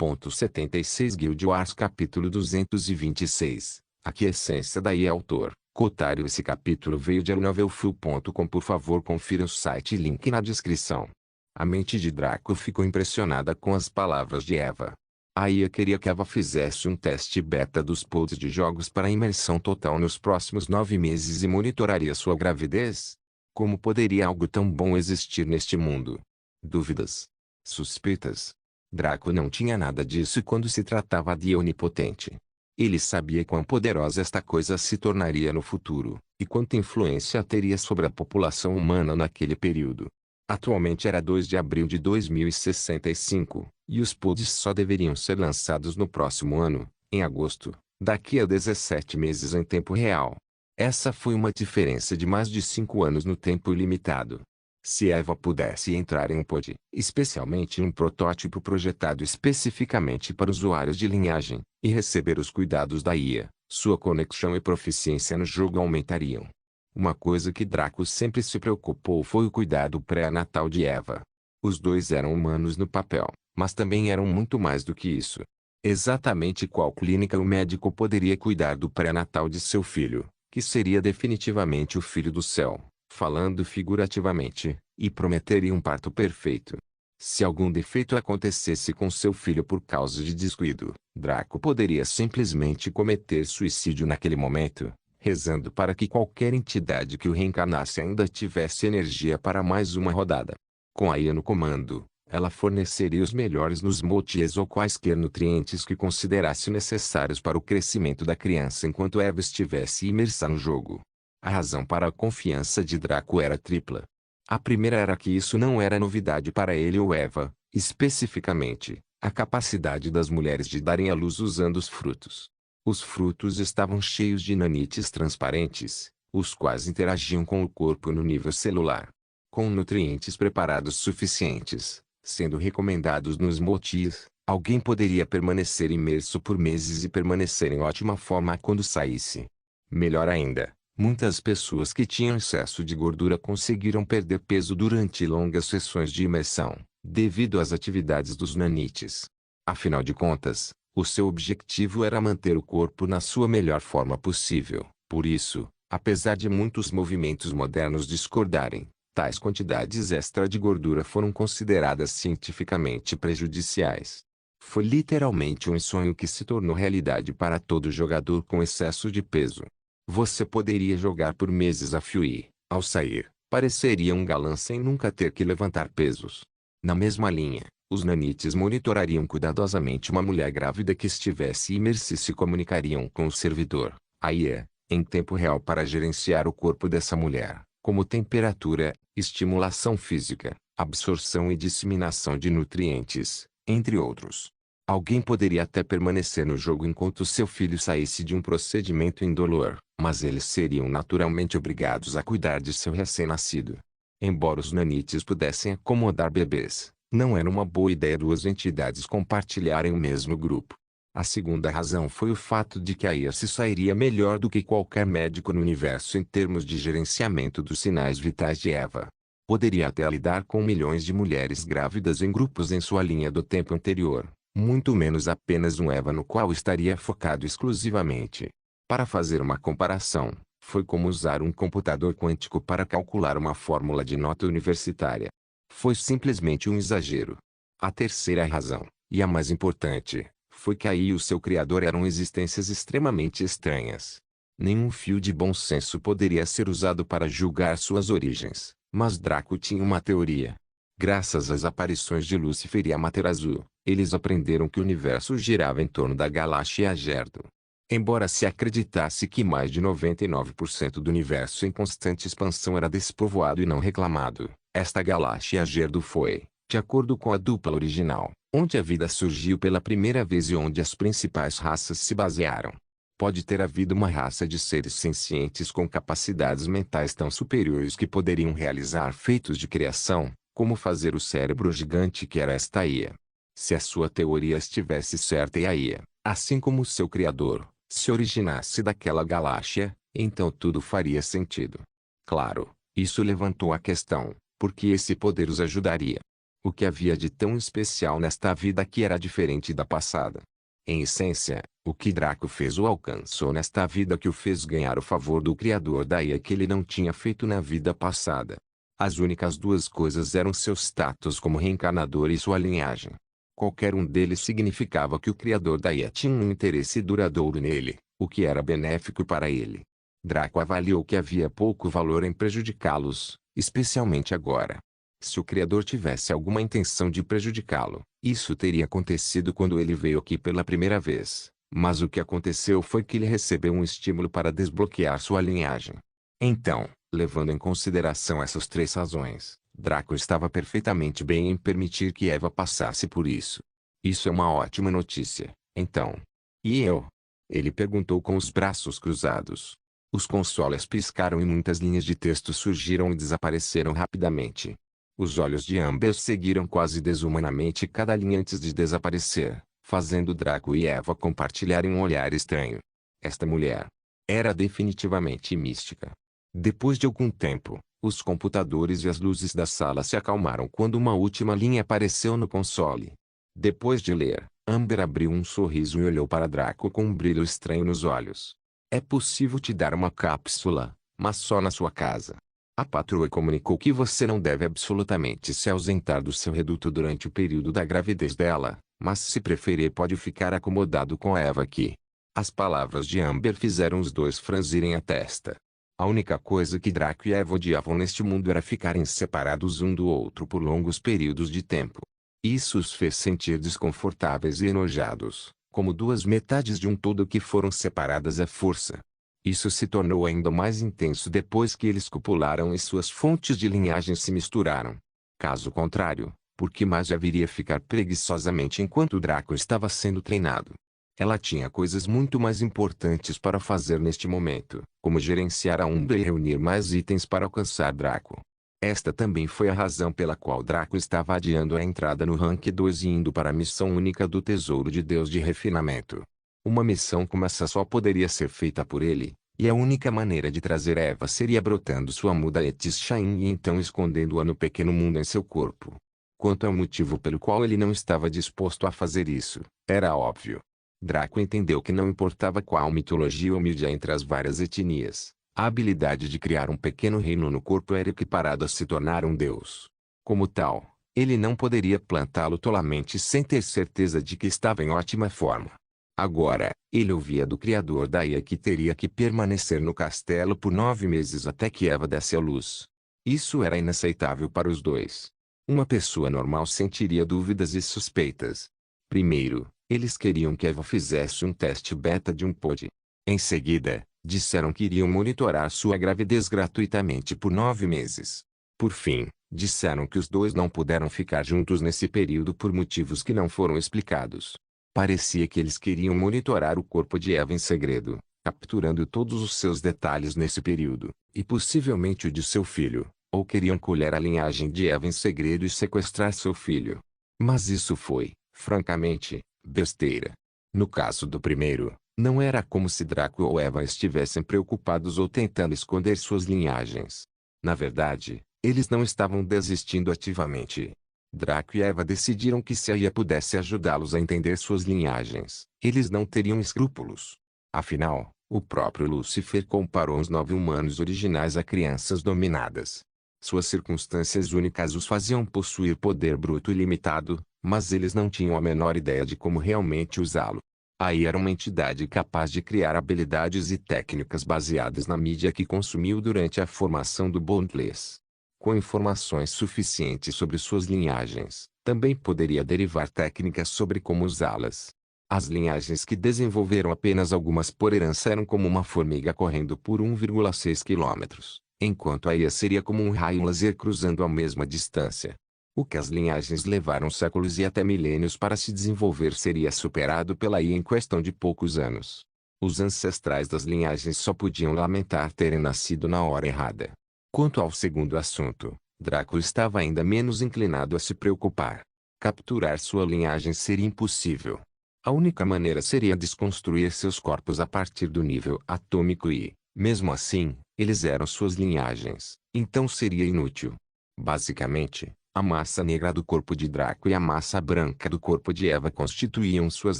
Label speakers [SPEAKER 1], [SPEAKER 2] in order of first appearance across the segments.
[SPEAKER 1] 76 Guild Wars capítulo 226. Aqui a essência daí é autor. Cotário. Esse capítulo veio de novelfull.com. Por favor confira o site, link na descrição. A mente de Draco ficou impressionada com as palavras de Eva. A IA queria que Eva fizesse um teste beta dos pods de jogos para imersão total nos próximos 9 meses e monitoraria sua gravidez. Como poderia algo tão bom existir neste mundo? Dúvidas? Suspeitas? Draco não tinha nada disso quando se tratava de Onipotente. Ele sabia quão poderosa esta coisa se tornaria no futuro, e quanta influência teria sobre a população humana naquele período. Atualmente era 2 de abril de 2065, e os pods só deveriam ser lançados no próximo ano, em agosto, daqui a 17 meses em tempo real. Essa foi uma diferença de mais de 5 anos no tempo ilimitado. Se Eva pudesse entrar em um pod, especialmente em um protótipo projetado especificamente para usuários de linhagem, e receber os cuidados da IA, sua conexão e proficiência no jogo aumentariam. Uma coisa que Draco sempre se preocupou foi o cuidado pré-natal de Eva. Os dois eram humanos no papel, mas também eram muito mais do que isso. Exatamente qual clínica o médico poderia cuidar do pré-natal de seu filho, que seria definitivamente o filho do céu, falando figurativamente, e prometeria um parto perfeito. Se algum defeito acontecesse com seu filho por causa de descuido, Draco poderia simplesmente cometer suicídio naquele momento, rezando para que qualquer entidade que o reencarnasse ainda tivesse energia para mais uma rodada. Com a IA no comando, ela forneceria os melhores Nusmotias ou quaisquer nutrientes que considerasse necessários para o crescimento da criança enquanto Eva estivesse imersa no jogo. A razão para a confiança de Draco era tripla. A primeira era que isso não era novidade para ele ou Eva, especificamente, a capacidade das mulheres de darem à luz usando os frutos. Os frutos estavam cheios de nanites transparentes, os quais interagiam com o corpo no nível celular. Com nutrientes preparados suficientes, sendo recomendados nos motis, alguém poderia permanecer imerso por meses e permanecer em ótima forma quando saísse. Melhor ainda, muitas pessoas que tinham excesso de gordura conseguiram perder peso durante longas sessões de imersão, devido às atividades dos nanites. Afinal de contas, o seu objetivo era manter o corpo na sua melhor forma possível. Por isso, apesar de muitos movimentos modernos discordarem, tais quantidades extra de gordura foram consideradas cientificamente prejudiciais. Foi literalmente um sonho que se tornou realidade para todo jogador com excesso de peso. Você poderia jogar por meses a fio e, ao sair, pareceria um galã sem nunca ter que levantar pesos. Na mesma linha, os nanites monitorariam cuidadosamente uma mulher grávida que estivesse imersa e se comunicariam com o servidor, a IA, em tempo real para gerenciar o corpo dessa mulher, como temperatura, estimulação física, absorção e disseminação de nutrientes, entre outros. Alguém poderia até permanecer no jogo enquanto seu filho saísse de um procedimento indolor, mas eles seriam naturalmente obrigados a cuidar de seu recém-nascido. Embora os nanites pudessem acomodar bebês, não era uma boa ideia duas entidades compartilharem o mesmo grupo. A segunda razão foi o fato de que a IA se sairia melhor do que qualquer médico no universo em termos de gerenciamento dos sinais vitais de Eva. Poderia até lidar com milhões de mulheres grávidas em grupos em sua linha do tempo anterior, muito menos apenas um Eva no qual estaria focado exclusivamente. Para fazer uma comparação, foi como usar um computador quântico para calcular uma fórmula de nota universitária. Foi simplesmente um exagero. A terceira razão, e a mais importante, foi que aí o seu criador eram existências extremamente estranhas. Nenhum fio de bom senso poderia ser usado para julgar suas origens, mas Draco tinha uma teoria. Graças às aparições de Lúcifer e Amaterasu, eles aprenderam que o universo girava em torno da galáxia Gerdo. Embora se acreditasse que mais de 99% do universo em constante expansão era despovoado e não reclamado, esta galáxia Gerdo foi, de acordo com a dupla original, onde a vida surgiu pela primeira vez e onde as principais raças se basearam. Pode ter havido uma raça de seres sencientes com capacidades mentais tão superiores que poderiam realizar feitos de criação, como fazer o cérebro gigante que era esta IA. Se a sua teoria estivesse certa e a IA, assim como seu criador, se originasse daquela galáxia, então tudo faria sentido. Claro, isso levantou a questão, por que esse poder os ajudaria? O que havia de tão especial nesta vida que era diferente da passada? Em essência, o que Draco fez ou alcançou nesta vida que o fez ganhar o favor do Criador da Ia que ele não tinha feito na vida passada. As únicas duas coisas eram seu status como reencarnador e sua linhagem. Qualquer um deles significava que o Criador da Ia tinha um interesse duradouro nele, o que era benéfico para ele. Draco avaliou que havia pouco valor em prejudicá-los, especialmente agora. Se o Criador tivesse alguma intenção de prejudicá-lo, isso teria acontecido quando ele veio aqui pela primeira vez. Mas o que aconteceu foi que ele recebeu um estímulo para desbloquear sua linhagem. Então, levando em consideração essas três razões, Draco estava perfeitamente bem em permitir que Eva passasse por isso. Isso é uma ótima notícia, então. E eu? Ele perguntou com os braços cruzados. Os consoles piscaram e muitas linhas de texto surgiram e desapareceram rapidamente. Os olhos de Amber seguiram quase desumanamente cada linha antes de desaparecer, fazendo Draco e Eva compartilharem um olhar estranho. Esta mulher era definitivamente mística. Depois de algum tempo, os computadores e as luzes da sala se acalmaram quando uma última linha apareceu no console. Depois de ler, Amber abriu um sorriso e olhou para Draco com um brilho estranho nos olhos. É possível te dar uma cápsula, mas só na sua casa. A patroa comunicou que você não deve absolutamente se ausentar do seu reduto durante o período da gravidez dela, mas se preferir pode ficar acomodado com a Eva aqui. As palavras de Amber fizeram os dois franzirem a testa. A única coisa que Draco e Eva odiavam neste mundo era ficarem separados um do outro por longos períodos de tempo. Isso os fez sentir desconfortáveis e enojados, como duas metades de um todo que foram separadas à força. Isso se tornou ainda mais intenso depois que eles copularam e suas fontes de linhagem se misturaram. Caso contrário, por que mais haveria ficar preguiçosamente enquanto Draco estava sendo treinado? Ela tinha coisas muito mais importantes para fazer neste momento, como gerenciar a Umbra e reunir mais itens para alcançar Draco. Esta também foi a razão pela qual Draco estava adiando a entrada no Rank 2 e indo para a missão única do Tesouro de Deus de Refinamento. Uma missão como essa só poderia ser feita por ele, e a única maneira de trazer Eva seria brotando sua muda Etis Shain e então escondendo-a no pequeno mundo em seu corpo. Quanto ao motivo pelo qual ele não estava disposto a fazer isso, era óbvio. Draco entendeu que não importava qual mitologia humilde entre as várias etnias, a habilidade de criar um pequeno reino no corpo era equiparada a se tornar um deus. Como tal, ele não poderia plantá-lo tolamente sem ter certeza de que estava em ótima forma. Agora, ele ouvia do Criador da Ia que teria que permanecer no castelo por 9 meses até que Eva desse à luz. Isso era inaceitável para os dois. Uma pessoa normal sentiria dúvidas e suspeitas. Primeiro, eles queriam que Eva fizesse um teste beta de um pod. Em seguida, disseram que iriam monitorar sua gravidez gratuitamente por 9 meses. Por fim, disseram que os dois não puderam ficar juntos nesse período por motivos que não foram explicados. Parecia que eles queriam monitorar o corpo de Eva em segredo, capturando todos os seus detalhes nesse período, e possivelmente o de seu filho, ou queriam colher a linhagem de Eva em segredo e sequestrar seu filho. Mas isso foi, francamente, besteira. No caso do primeiro, não era como se Draco ou Eva estivessem preocupados ou tentando esconder suas linhagens. Na verdade, eles não estavam desistindo ativamente. Draco e Eva decidiram que se a Ia pudesse ajudá-los a entender suas linhagens, eles não teriam escrúpulos. Afinal, o próprio Lúcifer comparou os 9 humanos originais a crianças dominadas. Suas circunstâncias únicas os faziam possuir poder bruto ilimitado, mas eles não tinham a menor ideia de como realmente usá-lo. A Ia era uma entidade capaz de criar habilidades e técnicas baseadas na mídia que consumiu durante a formação do Bondless. Com informações suficientes sobre suas linhagens, também poderia derivar técnicas sobre como usá-las. As linhagens que desenvolveram apenas algumas por herança eram como uma formiga correndo por 1,6 km, enquanto a Ia seria como um raio laser cruzando a mesma distância. O que as linhagens levaram séculos e até milênios para se desenvolver seria superado pela Ia em questão de poucos anos. Os ancestrais das linhagens só podiam lamentar terem nascido na hora errada. Quanto ao segundo assunto, Draco estava ainda menos inclinado a se preocupar. Capturar sua linhagem seria impossível. A única maneira seria desconstruir seus corpos a partir do nível atômico e, mesmo assim, eles eram suas linhagens, então seria inútil. Basicamente, A massa negra do corpo de Draco e a massa branca do corpo de Eva constituíam suas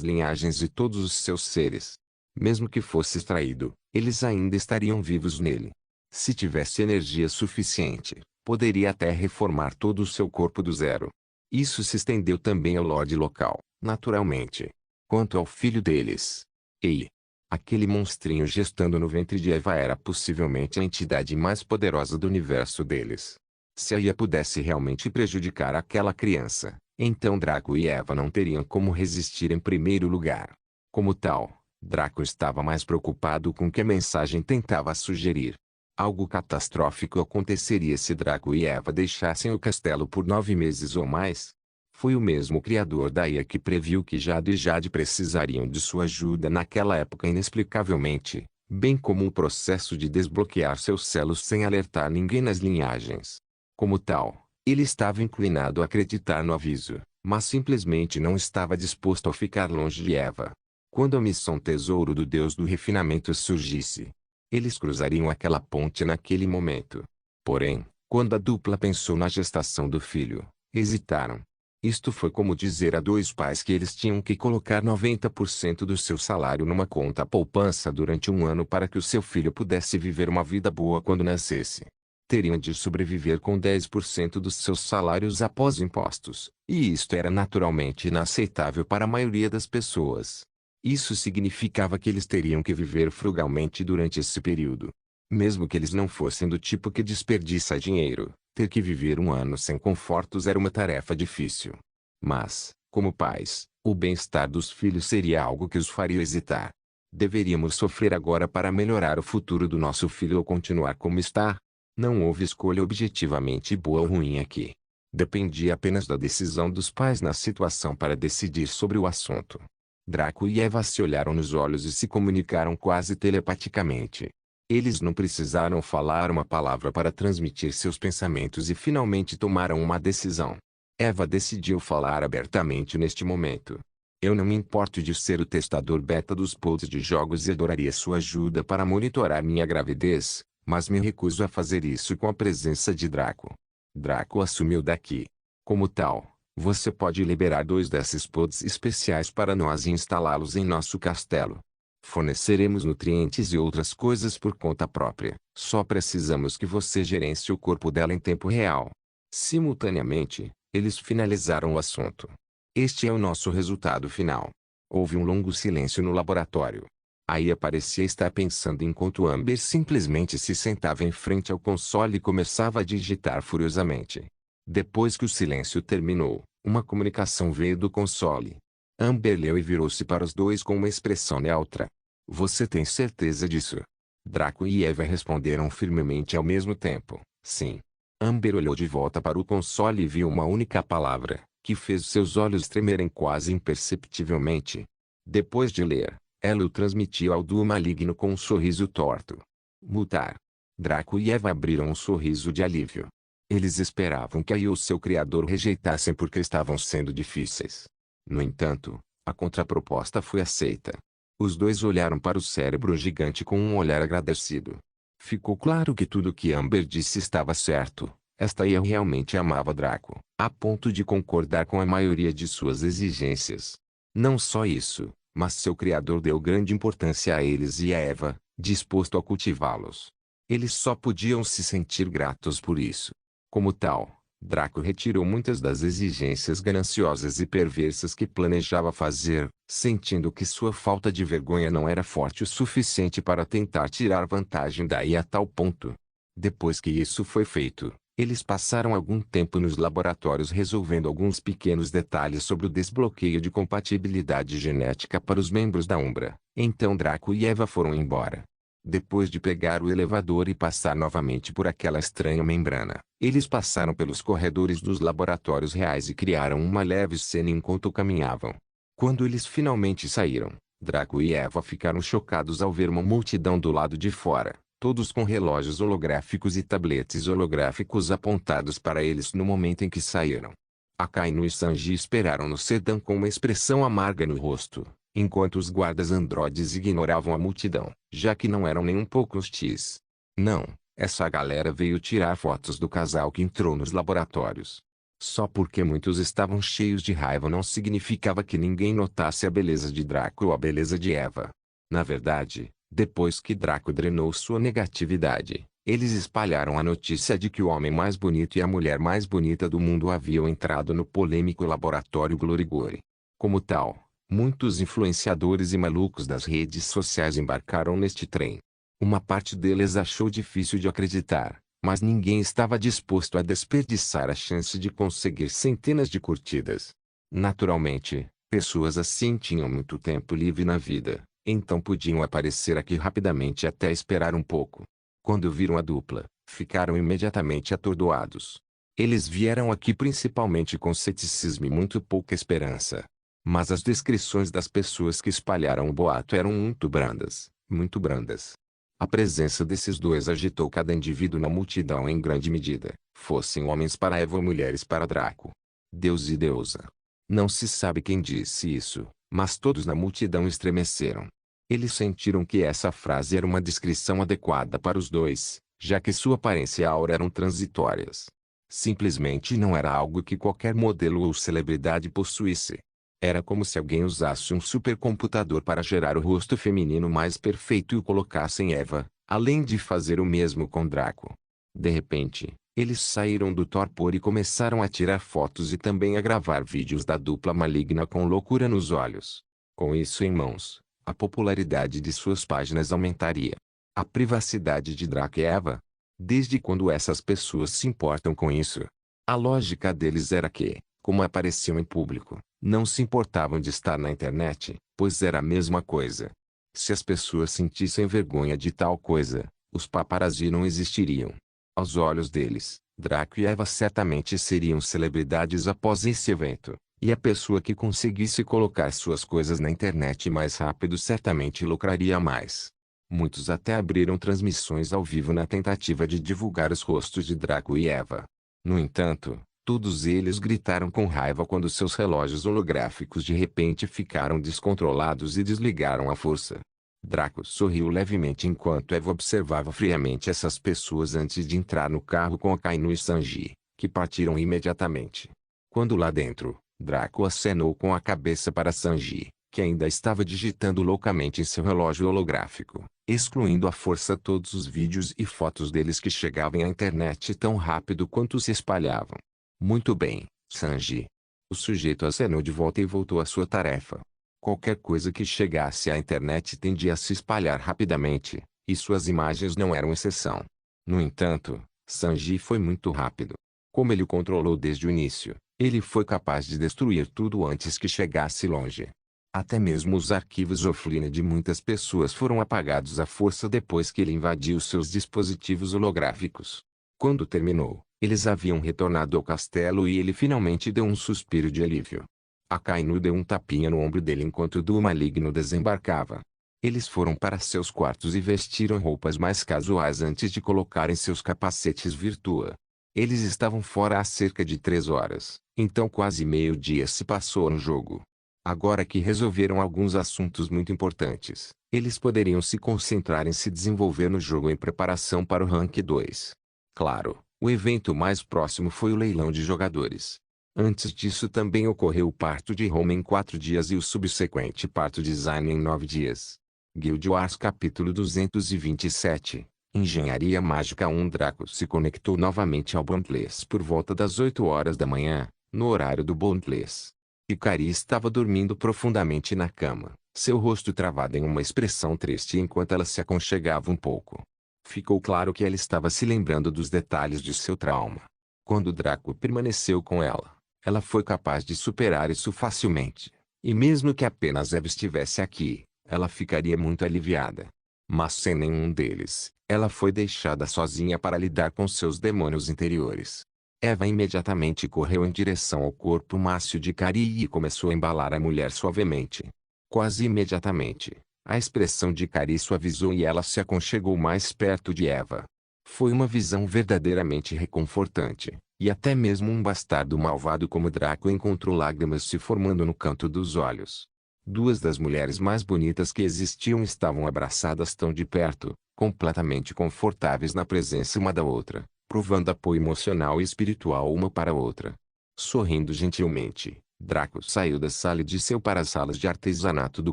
[SPEAKER 1] linhagens e todos os seus seres. Mesmo que fosse extraído, eles ainda estariam vivos nele. Se tivesse energia suficiente, poderia até reformar todo o seu corpo do zero. Isso se estendeu também ao Lorde local, naturalmente. Quanto ao filho deles, Ei, aquele monstrinho gestando no ventre de Eva era possivelmente a entidade mais poderosa do universo deles. Se a IA pudesse realmente prejudicar aquela criança, então Draco e Eva não teriam como resistir em primeiro lugar. Como tal, Draco estava mais preocupado com o que a mensagem tentava sugerir. Algo catastrófico aconteceria se Draco e Eva deixassem o castelo por 9 meses ou mais. Foi o mesmo criador da IA que previu que Jade e Jade precisariam de sua ajuda naquela época inexplicavelmente, bem como o processo de desbloquear seus celos sem alertar ninguém nas linhagens. Como tal, ele estava inclinado a acreditar no aviso, mas simplesmente não estava disposto a ficar longe de Eva. Quando a missão Tesouro do Deus do Refinamento surgisse, eles cruzariam aquela ponte naquele momento. Porém, quando a dupla pensou na gestação do filho, hesitaram. Isto foi como dizer a dois pais que eles tinham que colocar 90% do seu salário numa conta poupança durante um ano para que o seu filho pudesse viver uma vida boa quando nascesse. Teriam de sobreviver com 10% dos seus salários após impostos, e isto era naturalmente inaceitável para a maioria das pessoas. Isso significava que eles teriam que viver frugalmente durante esse período. Mesmo que eles não fossem do tipo que desperdiça dinheiro, ter que viver um ano sem confortos era uma tarefa difícil. Mas, como pais, o bem-estar dos filhos seria algo que os faria hesitar. Deveríamos sofrer agora para melhorar o futuro do nosso filho ou continuar como está? Não houve escolha objetivamente boa ou ruim aqui. Dependia apenas da decisão dos pais na situação para decidir sobre o assunto. Draco e Eva se olharam nos olhos e se comunicaram quase telepaticamente. Eles não precisaram falar uma palavra para transmitir seus pensamentos e finalmente tomaram uma decisão. Eva decidiu falar abertamente neste momento. Eu não me importo de ser o testador beta dos pods de jogos e adoraria sua ajuda para monitorar minha gravidez, mas me recuso a fazer isso com a presença de Draco. Draco assumiu daqui. Como tal, você pode liberar 2 desses pods especiais para nós e instalá-los em nosso castelo. Forneceremos nutrientes e outras coisas por conta própria. Só precisamos que você gerencie o corpo dela em tempo real. Simultaneamente, eles finalizaram o assunto. Este é o nosso resultado final. Houve um longo silêncio no laboratório. A IA parecia estar pensando enquanto Amber simplesmente se sentava em frente ao console e começava a digitar furiosamente. Depois que o silêncio terminou, uma comunicação veio do console. Amber leu e virou-se para os dois com uma expressão neutra. Você tem certeza disso? Draco e Eva responderam firmemente ao mesmo tempo, sim. Amber olhou de volta para o console e viu uma única palavra, que fez seus olhos tremerem quase imperceptivelmente. Depois de ler, ela o transmitiu ao duo maligno com um sorriso torto. Mutar. Draco e Eva abriram um sorriso de alívio. Eles esperavam que a IA e o seu criador rejeitassem porque estavam sendo difíceis. No entanto, a contraproposta foi aceita. Os dois olharam para o cérebro gigante com um olhar agradecido. Ficou claro que tudo o que Amber disse estava certo. Esta IA realmente amava Draco, a ponto de concordar com a maioria de suas exigências. Não só isso, mas seu criador deu grande importância a eles e a Eva, disposto a cultivá-los. Eles só podiam se sentir gratos por isso. Como tal, Draco retirou muitas das exigências gananciosas e perversas que planejava fazer, sentindo que sua falta de vergonha não era forte o suficiente para tentar tirar vantagem daí a tal ponto. Depois que isso foi feito, eles passaram algum tempo nos laboratórios resolvendo alguns pequenos detalhes sobre o desbloqueio de compatibilidade genética para os membros da Umbra. Então Draco e Eva foram embora. Depois de pegar o elevador e passar novamente por aquela estranha membrana, eles passaram pelos corredores dos laboratórios reais e criaram uma leve cena enquanto caminhavam. Quando eles finalmente saíram, Draco e Eva ficaram chocados ao ver uma multidão do lado de fora, todos com relógios holográficos e tabletes holográficos apontados para eles no momento em que saíram. Akainu e Sanji esperaram no sedã com uma expressão amarga no rosto, enquanto os guardas androides ignoravam a multidão, já que não eram nem um pouco hostis. Não, essa galera veio tirar fotos do casal que entrou nos laboratórios. Só porque muitos estavam cheios de raiva não significava que ninguém notasse a beleza de Draco ou a beleza de Eva. Na verdade, depois que Draco drenou sua negatividade, eles espalharam a notícia de que o homem mais bonito e a mulher mais bonita do mundo haviam entrado no polêmico laboratório Glorigore. Como tal, muitos influenciadores e malucos das redes sociais embarcaram neste trem. Uma parte deles achou difícil de acreditar, mas ninguém estava disposto a desperdiçar a chance de conseguir centenas de curtidas. Naturalmente, pessoas assim tinham muito tempo livre na vida, então podiam aparecer aqui rapidamente até esperar um pouco. Quando viram a dupla, ficaram imediatamente atordoados. Eles vieram aqui principalmente com ceticismo e muito pouca esperança. Mas as descrições das pessoas que espalharam o boato eram muito brandas, muito brandas. A presença desses dois agitou cada indivíduo na multidão em grande medida, fossem homens para Eva ou mulheres para Draco. Deus e deusa. Não se sabe quem disse isso, mas todos na multidão estremeceram. Eles sentiram que essa frase era uma descrição adequada para os dois, já que sua aparência e aura eram transitórias. Simplesmente não era algo que qualquer modelo ou celebridade possuísse. Era como se alguém usasse um supercomputador para gerar o rosto feminino mais perfeito e o colocasse em Eva, além de fazer o mesmo com Draco. De repente, eles saíram do torpor e começaram a tirar fotos e também a gravar vídeos da dupla maligna com loucura nos olhos. Com isso em mãos, a popularidade de suas páginas aumentaria. A privacidade de Draco e Eva? Desde quando essas pessoas se importam com isso? A lógica deles era que, como apareciam em público, não se importavam de estar na internet, pois era a mesma coisa. Se as pessoas sentissem vergonha de tal coisa, os paparazzi não existiriam. Aos olhos deles, Draco e Eva certamente seriam celebridades após esse evento, e a pessoa que conseguisse colocar suas coisas na internet mais rápido certamente lucraria mais. Muitos até abriram transmissões ao vivo na tentativa de divulgar os rostos de Draco e Eva. No entanto, todos eles gritaram com raiva quando seus relógios holográficos de repente ficaram descontrolados e desligaram à força. Draco sorriu levemente enquanto Eva observava friamente essas pessoas antes de entrar no carro com Akainu e Sanji, que partiram imediatamente. Quando lá dentro, Draco acenou com a cabeça para Sanji, que ainda estava digitando loucamente em seu relógio holográfico, excluindo à força todos os vídeos e fotos deles que chegavam à internet tão rápido quanto se espalhavam. Muito bem, Sanji. O sujeito acenou de volta e voltou à sua tarefa. Qualquer coisa que chegasse à internet tendia a se espalhar rapidamente, e suas imagens não eram exceção. No entanto, Sanji foi muito rápido. Como ele o controlou desde o início, ele foi capaz de destruir tudo antes que chegasse longe. Até mesmo os arquivos offline de muitas pessoas foram apagados à força depois que ele invadiu seus dispositivos holográficos. Quando terminou, eles haviam retornado ao castelo e ele finalmente deu um suspiro de alívio. Akainu deu um tapinha no ombro dele enquanto o duo maligno desembarcava. Eles foram para seus quartos e vestiram roupas mais casuais antes de colocarem seus capacetes Virtua. Eles estavam fora há cerca de 3 horas, então quase meio-dia se passou no jogo. Agora que resolveram alguns assuntos muito importantes, eles poderiam se concentrar em se desenvolver no jogo em preparação para o Rank 2. Claro, o evento mais próximo foi o leilão de jogadores. Antes disso também ocorreu o parto de Roma em 4 dias e o subsequente parto de Zayn em 9 dias. Guild Wars capítulo 227, Engenharia Mágica 1. Draco se conectou novamente ao Boundless por volta das 8 horas da manhã, no horário do Boundless. Ikari estava dormindo profundamente na cama, seu rosto travado em uma expressão triste enquanto ela se aconchegava um pouco. Ficou claro que ela estava se lembrando dos detalhes de seu trauma. Quando Draco permaneceu com ela, ela foi capaz de superar isso facilmente. E mesmo que apenas Eva estivesse aqui, ela ficaria muito aliviada. Mas sem nenhum deles, ela foi deixada sozinha para lidar com seus demônios interiores. Eva imediatamente correu em direção ao corpo mácio de Ikari e começou a embalar a mulher suavemente. Quase imediatamente, a expressão de Ikari suavizou e ela se aconchegou mais perto de Eva. Foi uma visão verdadeiramente reconfortante, e até mesmo um bastardo malvado como Draco encontrou lágrimas se formando no canto dos olhos. Duas das mulheres mais bonitas que existiam estavam abraçadas tão de perto, completamente confortáveis na presença uma da outra, provando apoio emocional e espiritual uma para a outra. Sorrindo gentilmente, Draco saiu da sala e desceu para as salas de artesanato do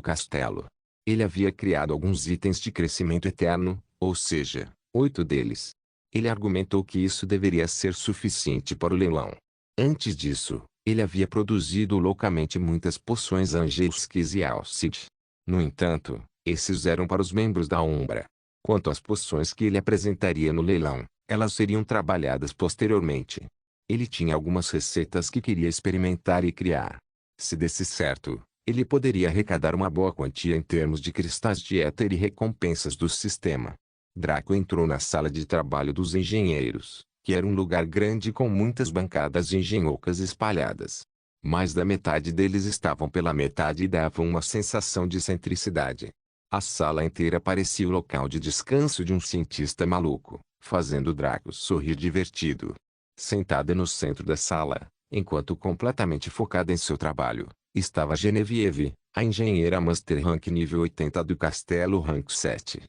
[SPEAKER 1] castelo. Ele havia criado alguns itens de crescimento eterno, ou seja, 8 deles. Ele argumentou que isso deveria ser suficiente para o leilão. Antes disso, ele havia produzido loucamente muitas poções Angelskis e Alcid. No entanto, esses eram para os membros da Umbra. Quanto às poções que ele apresentaria no leilão, elas seriam trabalhadas posteriormente. Ele tinha algumas receitas que queria experimentar e criar. Se desse certo, ele poderia arrecadar uma boa quantia em termos de cristais de éter e recompensas do sistema. Draco entrou na sala de trabalho dos engenheiros, que era um lugar grande com muitas bancadas engenhocas espalhadas. Mais da metade deles estavam pela metade e davam uma sensação de centricidade. A sala inteira parecia o local de descanso de um cientista maluco, fazendo Draco sorrir divertido. Sentada no centro da sala, enquanto completamente focada em seu trabalho, estava Genevieve, a engenheira Master Rank nível 80 do Castelo Rank 7.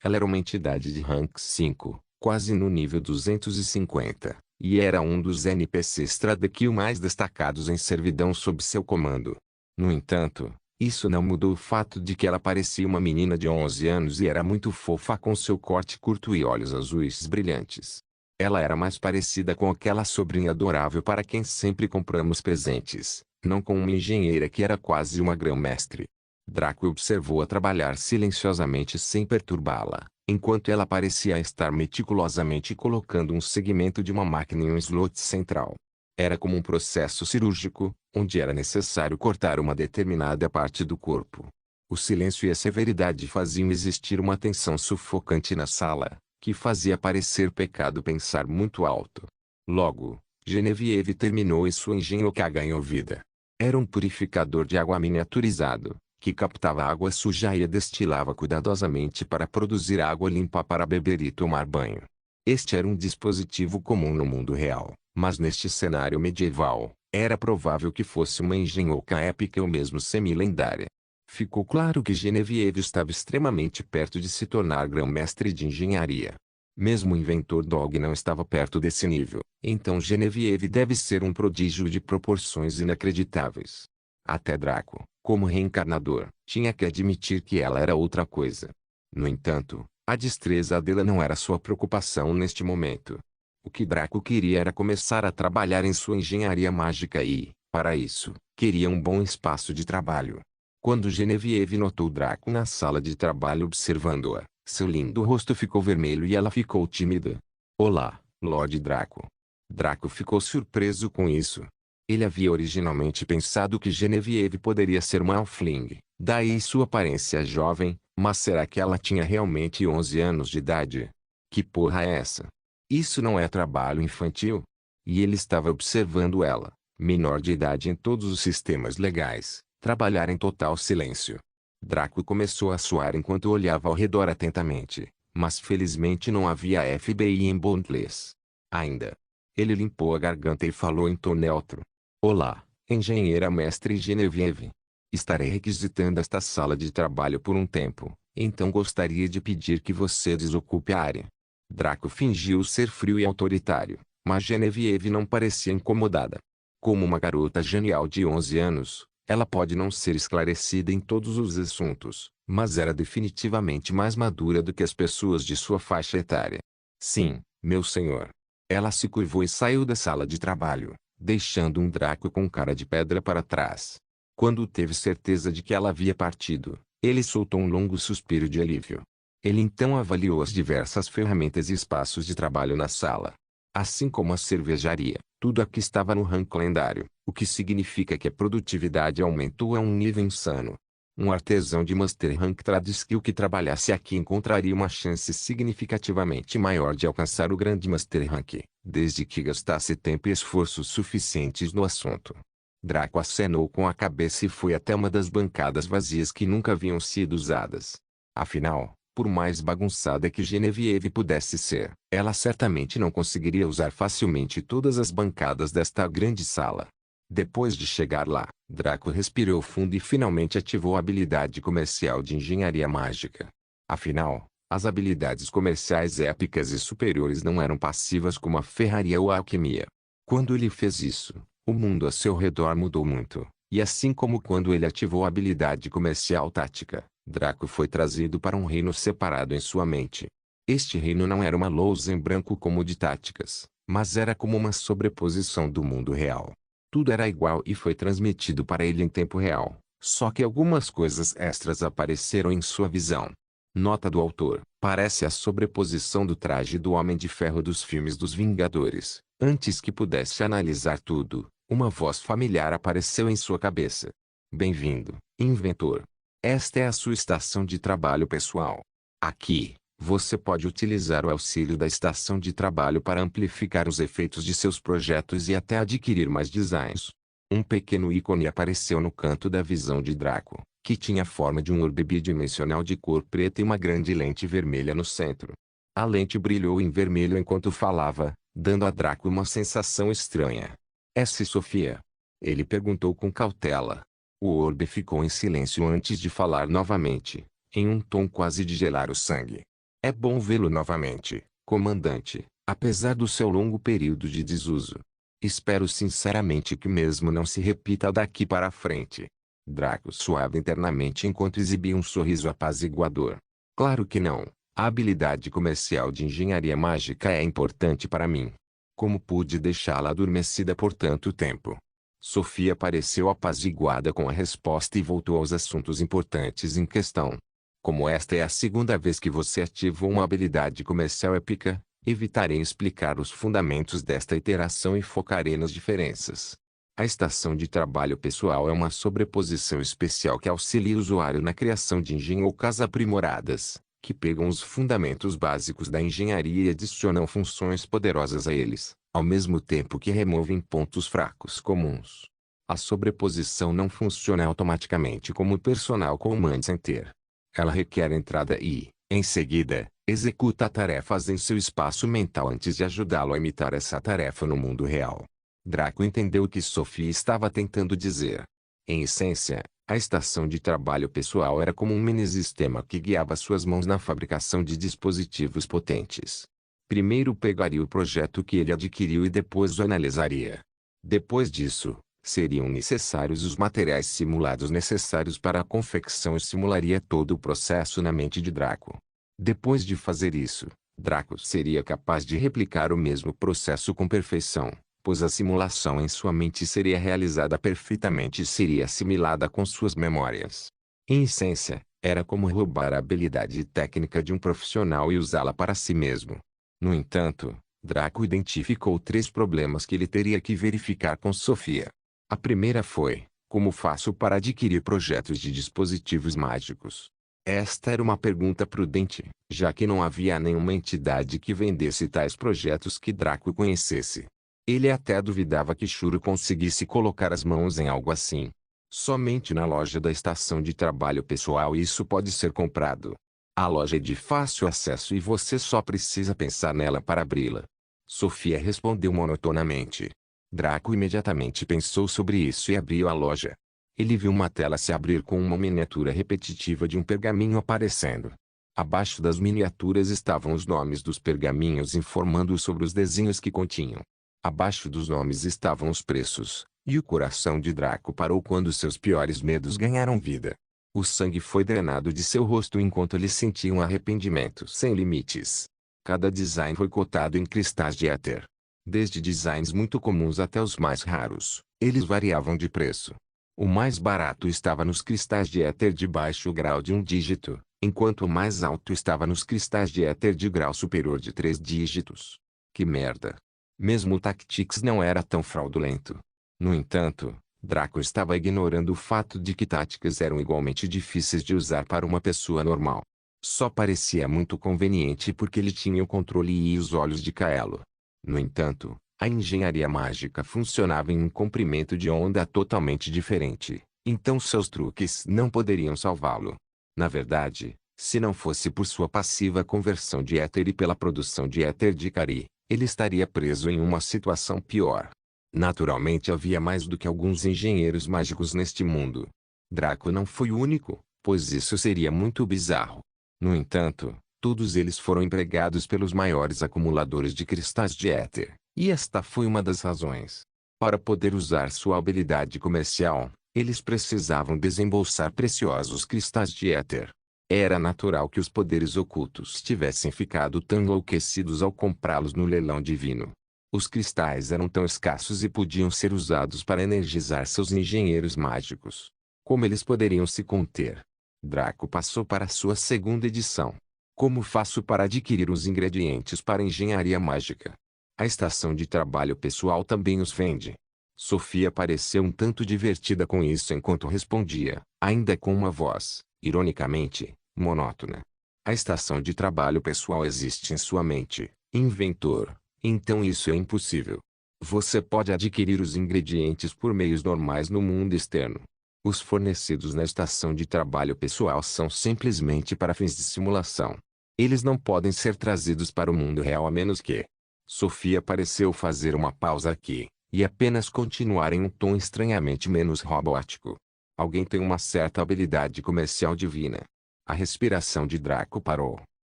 [SPEAKER 1] Ela era uma entidade de Rank 5, quase no nível 250, e era um dos NPCs Tradekill mais destacados em servidão sob seu comando. No entanto, isso não mudou o fato de que ela parecia uma menina de 11 anos e era muito fofa com seu corte curto e olhos azuis brilhantes. Ela era mais parecida com aquela sobrinha adorável para quem sempre compramos presentes, não com uma engenheira que era quase uma grã-mestre. Draco observou-a trabalhar silenciosamente sem perturbá-la, enquanto ela parecia estar meticulosamente colocando um segmento de uma máquina em um slot central. Era como um processo cirúrgico, onde era necessário cortar uma determinada parte do corpo. O silêncio e a severidade faziam existir uma tensão sufocante na sala, que fazia parecer pecado pensar muito alto. Logo, Genevieve terminou e sua engenhoca ganhou vida. Era um purificador de água miniaturizado, que captava água suja e a destilava cuidadosamente para produzir água limpa para beber e tomar banho. Este era um dispositivo comum no mundo real, mas neste cenário medieval, era provável que fosse uma engenhoca épica ou mesmo semi-lendária. Ficou claro que Genevieve estava extremamente perto de se tornar grão-mestre de engenharia. Mesmo o inventor Dog não estava perto desse nível, então Genevieve deve ser um prodígio de proporções inacreditáveis. Até Draco, como reencarnador, tinha que admitir que ela era outra coisa. No entanto, a destreza dela não era sua preocupação neste momento. O que Draco queria era começar a trabalhar em sua engenharia mágica e, para isso, queria um bom espaço de trabalho. Quando Genevieve notou Draco na sala de trabalho observando-a, seu lindo rosto ficou vermelho e ela ficou tímida. Olá, Lord Draco. Draco ficou surpreso com isso. Ele havia originalmente pensado que Genevieve poderia ser uma Elfling, daí sua aparência jovem, mas será que ela tinha realmente 11 anos de idade? Que porra é essa? Isso não é trabalho infantil? E ele estava observando ela, menor de idade em todos os sistemas legais, trabalhar em total silêncio. Draco começou a suar enquanto olhava ao redor atentamente, mas felizmente não havia FBI em Bondless. Ainda. Ele limpou a garganta e falou em tom neutro. Olá, engenheira mestre Genevieve. Estarei requisitando esta sala de trabalho por um tempo, então gostaria de pedir que você desocupe a área. Draco fingiu ser frio e autoritário, mas Genevieve não parecia incomodada. Como uma garota genial de 11 anos, ela pode não ser esclarecida em todos os assuntos, mas era definitivamente mais madura do que as pessoas de sua faixa etária. Sim, meu senhor. Ela se curvou e saiu da sala de trabalho, deixando um Draco com cara de pedra para trás. Quando teve certeza de que ela havia partido, ele soltou um longo suspiro de alívio. Ele então avaliou as diversas ferramentas e espaços de trabalho na sala. Assim como a cervejaria, tudo aqui estava no rank lendário, o que significa que a produtividade aumentou a um nível insano. Um artesão de Master Rank Tradeskill que trabalhasse aqui encontraria uma chance significativamente maior de alcançar o grande Master Rank, desde que gastasse tempo e esforços suficientes no assunto. Draco acenou com a cabeça e foi até uma das bancadas vazias que nunca haviam sido usadas. Afinal, por mais bagunçada que Genevieve pudesse ser, ela certamente não conseguiria usar facilmente todas as bancadas desta grande sala. Depois de chegar lá, Draco respirou fundo e finalmente ativou a habilidade comercial de engenharia mágica. Afinal, as habilidades comerciais épicas e superiores não eram passivas como a ferraria ou a alquimia. Quando ele fez isso, O mundo a seu redor mudou muito, e assim como quando ele ativou a habilidade comercial tática, Draco foi trazido para um reino separado em sua mente. Este reino não era uma lousa em branco como o de táticas, mas era como uma sobreposição do mundo real. Tudo era igual e foi transmitido para ele em tempo real, só que algumas coisas extras apareceram em sua visão. Nota do autor: parece a sobreposição do traje do Homem de Ferro dos filmes dos Vingadores. Antes que pudesse analisar tudo, uma voz familiar apareceu em sua cabeça. Bem-vindo, inventor. Esta é a sua estação de trabalho pessoal. Aqui, você pode utilizar o auxílio da estação de trabalho para amplificar os efeitos de seus projetos e até adquirir mais designs. Um pequeno ícone apareceu no canto da visão de Draco, que tinha a forma de um orbe bidimensional de cor preta e uma grande lente vermelha no centro. A lente brilhou em vermelho enquanto falava, dando a Draco uma sensação estranha. "É-se Sofia?" Ele perguntou com cautela. O orbe ficou em silêncio antes de falar novamente, em um tom quase de gelar o sangue. "É bom vê-lo novamente, comandante, apesar do seu longo período de desuso. Espero sinceramente que mesmo não se repita daqui para frente." Draco suava internamente enquanto exibia um sorriso apaziguador. "Claro que não. A habilidade comercial de engenharia mágica é importante para mim. Como pude deixá-la adormecida por tanto tempo?" Sofia pareceu apaziguada com a resposta e voltou aos assuntos importantes em questão. "Como esta é a segunda vez que você ativou uma habilidade comercial épica, evitarei explicar os fundamentos desta iteração e focarei nas diferenças. A estação de trabalho pessoal é uma sobreposição especial que auxilia o usuário na criação de engenhocas aprimoradas, que pegam os fundamentos básicos da engenharia e adicionam funções poderosas a eles, ao mesmo tempo que removem pontos fracos comuns. A sobreposição não funciona automaticamente como o Personal Command Center. Ela requer entrada e, em seguida, executa tarefas em seu espaço mental antes de ajudá-lo a imitar essa tarefa no mundo real." Draco entendeu o que Sofia estava tentando dizer. Em essência, a estação de trabalho pessoal era como um mini-sistema que guiava suas mãos na fabricação de dispositivos potentes. Primeiro pegaria o projeto que ele adquiriu e depois o analisaria. Depois disso, seriam necessários os materiais simulados necessários para a confecção e simularia todo o processo na mente de Draco. Depois de fazer isso, Draco seria capaz de replicar o mesmo processo com perfeição, pois a simulação em sua mente seria realizada perfeitamente e seria assimilada com suas memórias. Em essência, era como roubar a habilidade técnica de um profissional e usá-la para si mesmo. No entanto, Draco identificou 3 problemas que ele teria que verificar com Sofia. A primeira foi: como faço para adquirir projetos de dispositivos mágicos? Esta era uma pergunta prudente, já que não havia nenhuma entidade que vendesse tais projetos que Draco conhecesse. Ele até duvidava que Shuro conseguisse colocar as mãos em algo assim. Somente na loja da estação de trabalho pessoal isso pode ser comprado. A loja é de fácil acesso e você só precisa pensar nela para abri-la. Sofia respondeu monotonamente. Draco imediatamente pensou sobre isso e abriu a loja. Ele viu uma tela se abrir com uma miniatura repetitiva de um pergaminho aparecendo. Abaixo das miniaturas estavam os nomes dos pergaminhos informando sobre os desenhos que continham. Abaixo dos nomes estavam os preços, e o coração de Draco parou quando seus piores medos ganharam vida. O sangue foi drenado de seu rosto enquanto ele sentia um arrependimento sem limites. Cada design foi cotado em cristais de éter. Desde designs muito comuns até os mais raros, eles variavam de preço. O mais barato estava nos cristais de éter de baixo grau de 1 dígito, enquanto o mais alto estava nos cristais de éter de grau superior de 3 dígitos. Que merda! Mesmo o Tactics não era tão fraudulento. No entanto, Draco estava ignorando o fato de que táticas eram igualmente difíceis de usar para uma pessoa normal. Só parecia muito conveniente porque ele tinha o controle e os olhos de Kaelo. No entanto, a engenharia mágica funcionava em um comprimento de onda totalmente diferente, então seus truques não poderiam salvá-lo. Na verdade, se não fosse por sua passiva conversão de éter e pela produção de éter de Kari, ele estaria preso em uma situação pior. Naturalmente havia mais do que alguns engenheiros mágicos neste mundo. Draco não foi o único, pois isso seria muito bizarro. No entanto, todos eles foram empregados pelos maiores acumuladores de cristais de éter, e esta foi uma das razões. Para poder usar sua habilidade comercial, eles precisavam desembolsar preciosos cristais de éter. Era natural que os poderes ocultos tivessem ficado tão enlouquecidos ao comprá-los no leilão divino. Os cristais eram tão escassos e podiam ser usados para energizar seus engenheiros mágicos. Como eles poderiam se conter? Draco passou para sua segunda edição. Como faço para adquirir os ingredientes para engenharia mágica? A estação de trabalho pessoal também os vende. Sofia pareceu um tanto divertida com isso enquanto respondia, ainda com uma voz, ironicamente, monótona. A estação de trabalho pessoal existe em sua mente, inventor. Então isso é impossível. Você pode adquirir os ingredientes por meios normais no mundo externo. Os fornecidos na estação de trabalho pessoal são simplesmente para fins de simulação. Eles não podem ser trazidos para o mundo real a menos que... Sofia pareceu fazer uma pausa aqui, e apenas continuar em um tom estranhamente menos robótico. Alguém tem uma certa habilidade comercial divina. A respiração de Draco parou.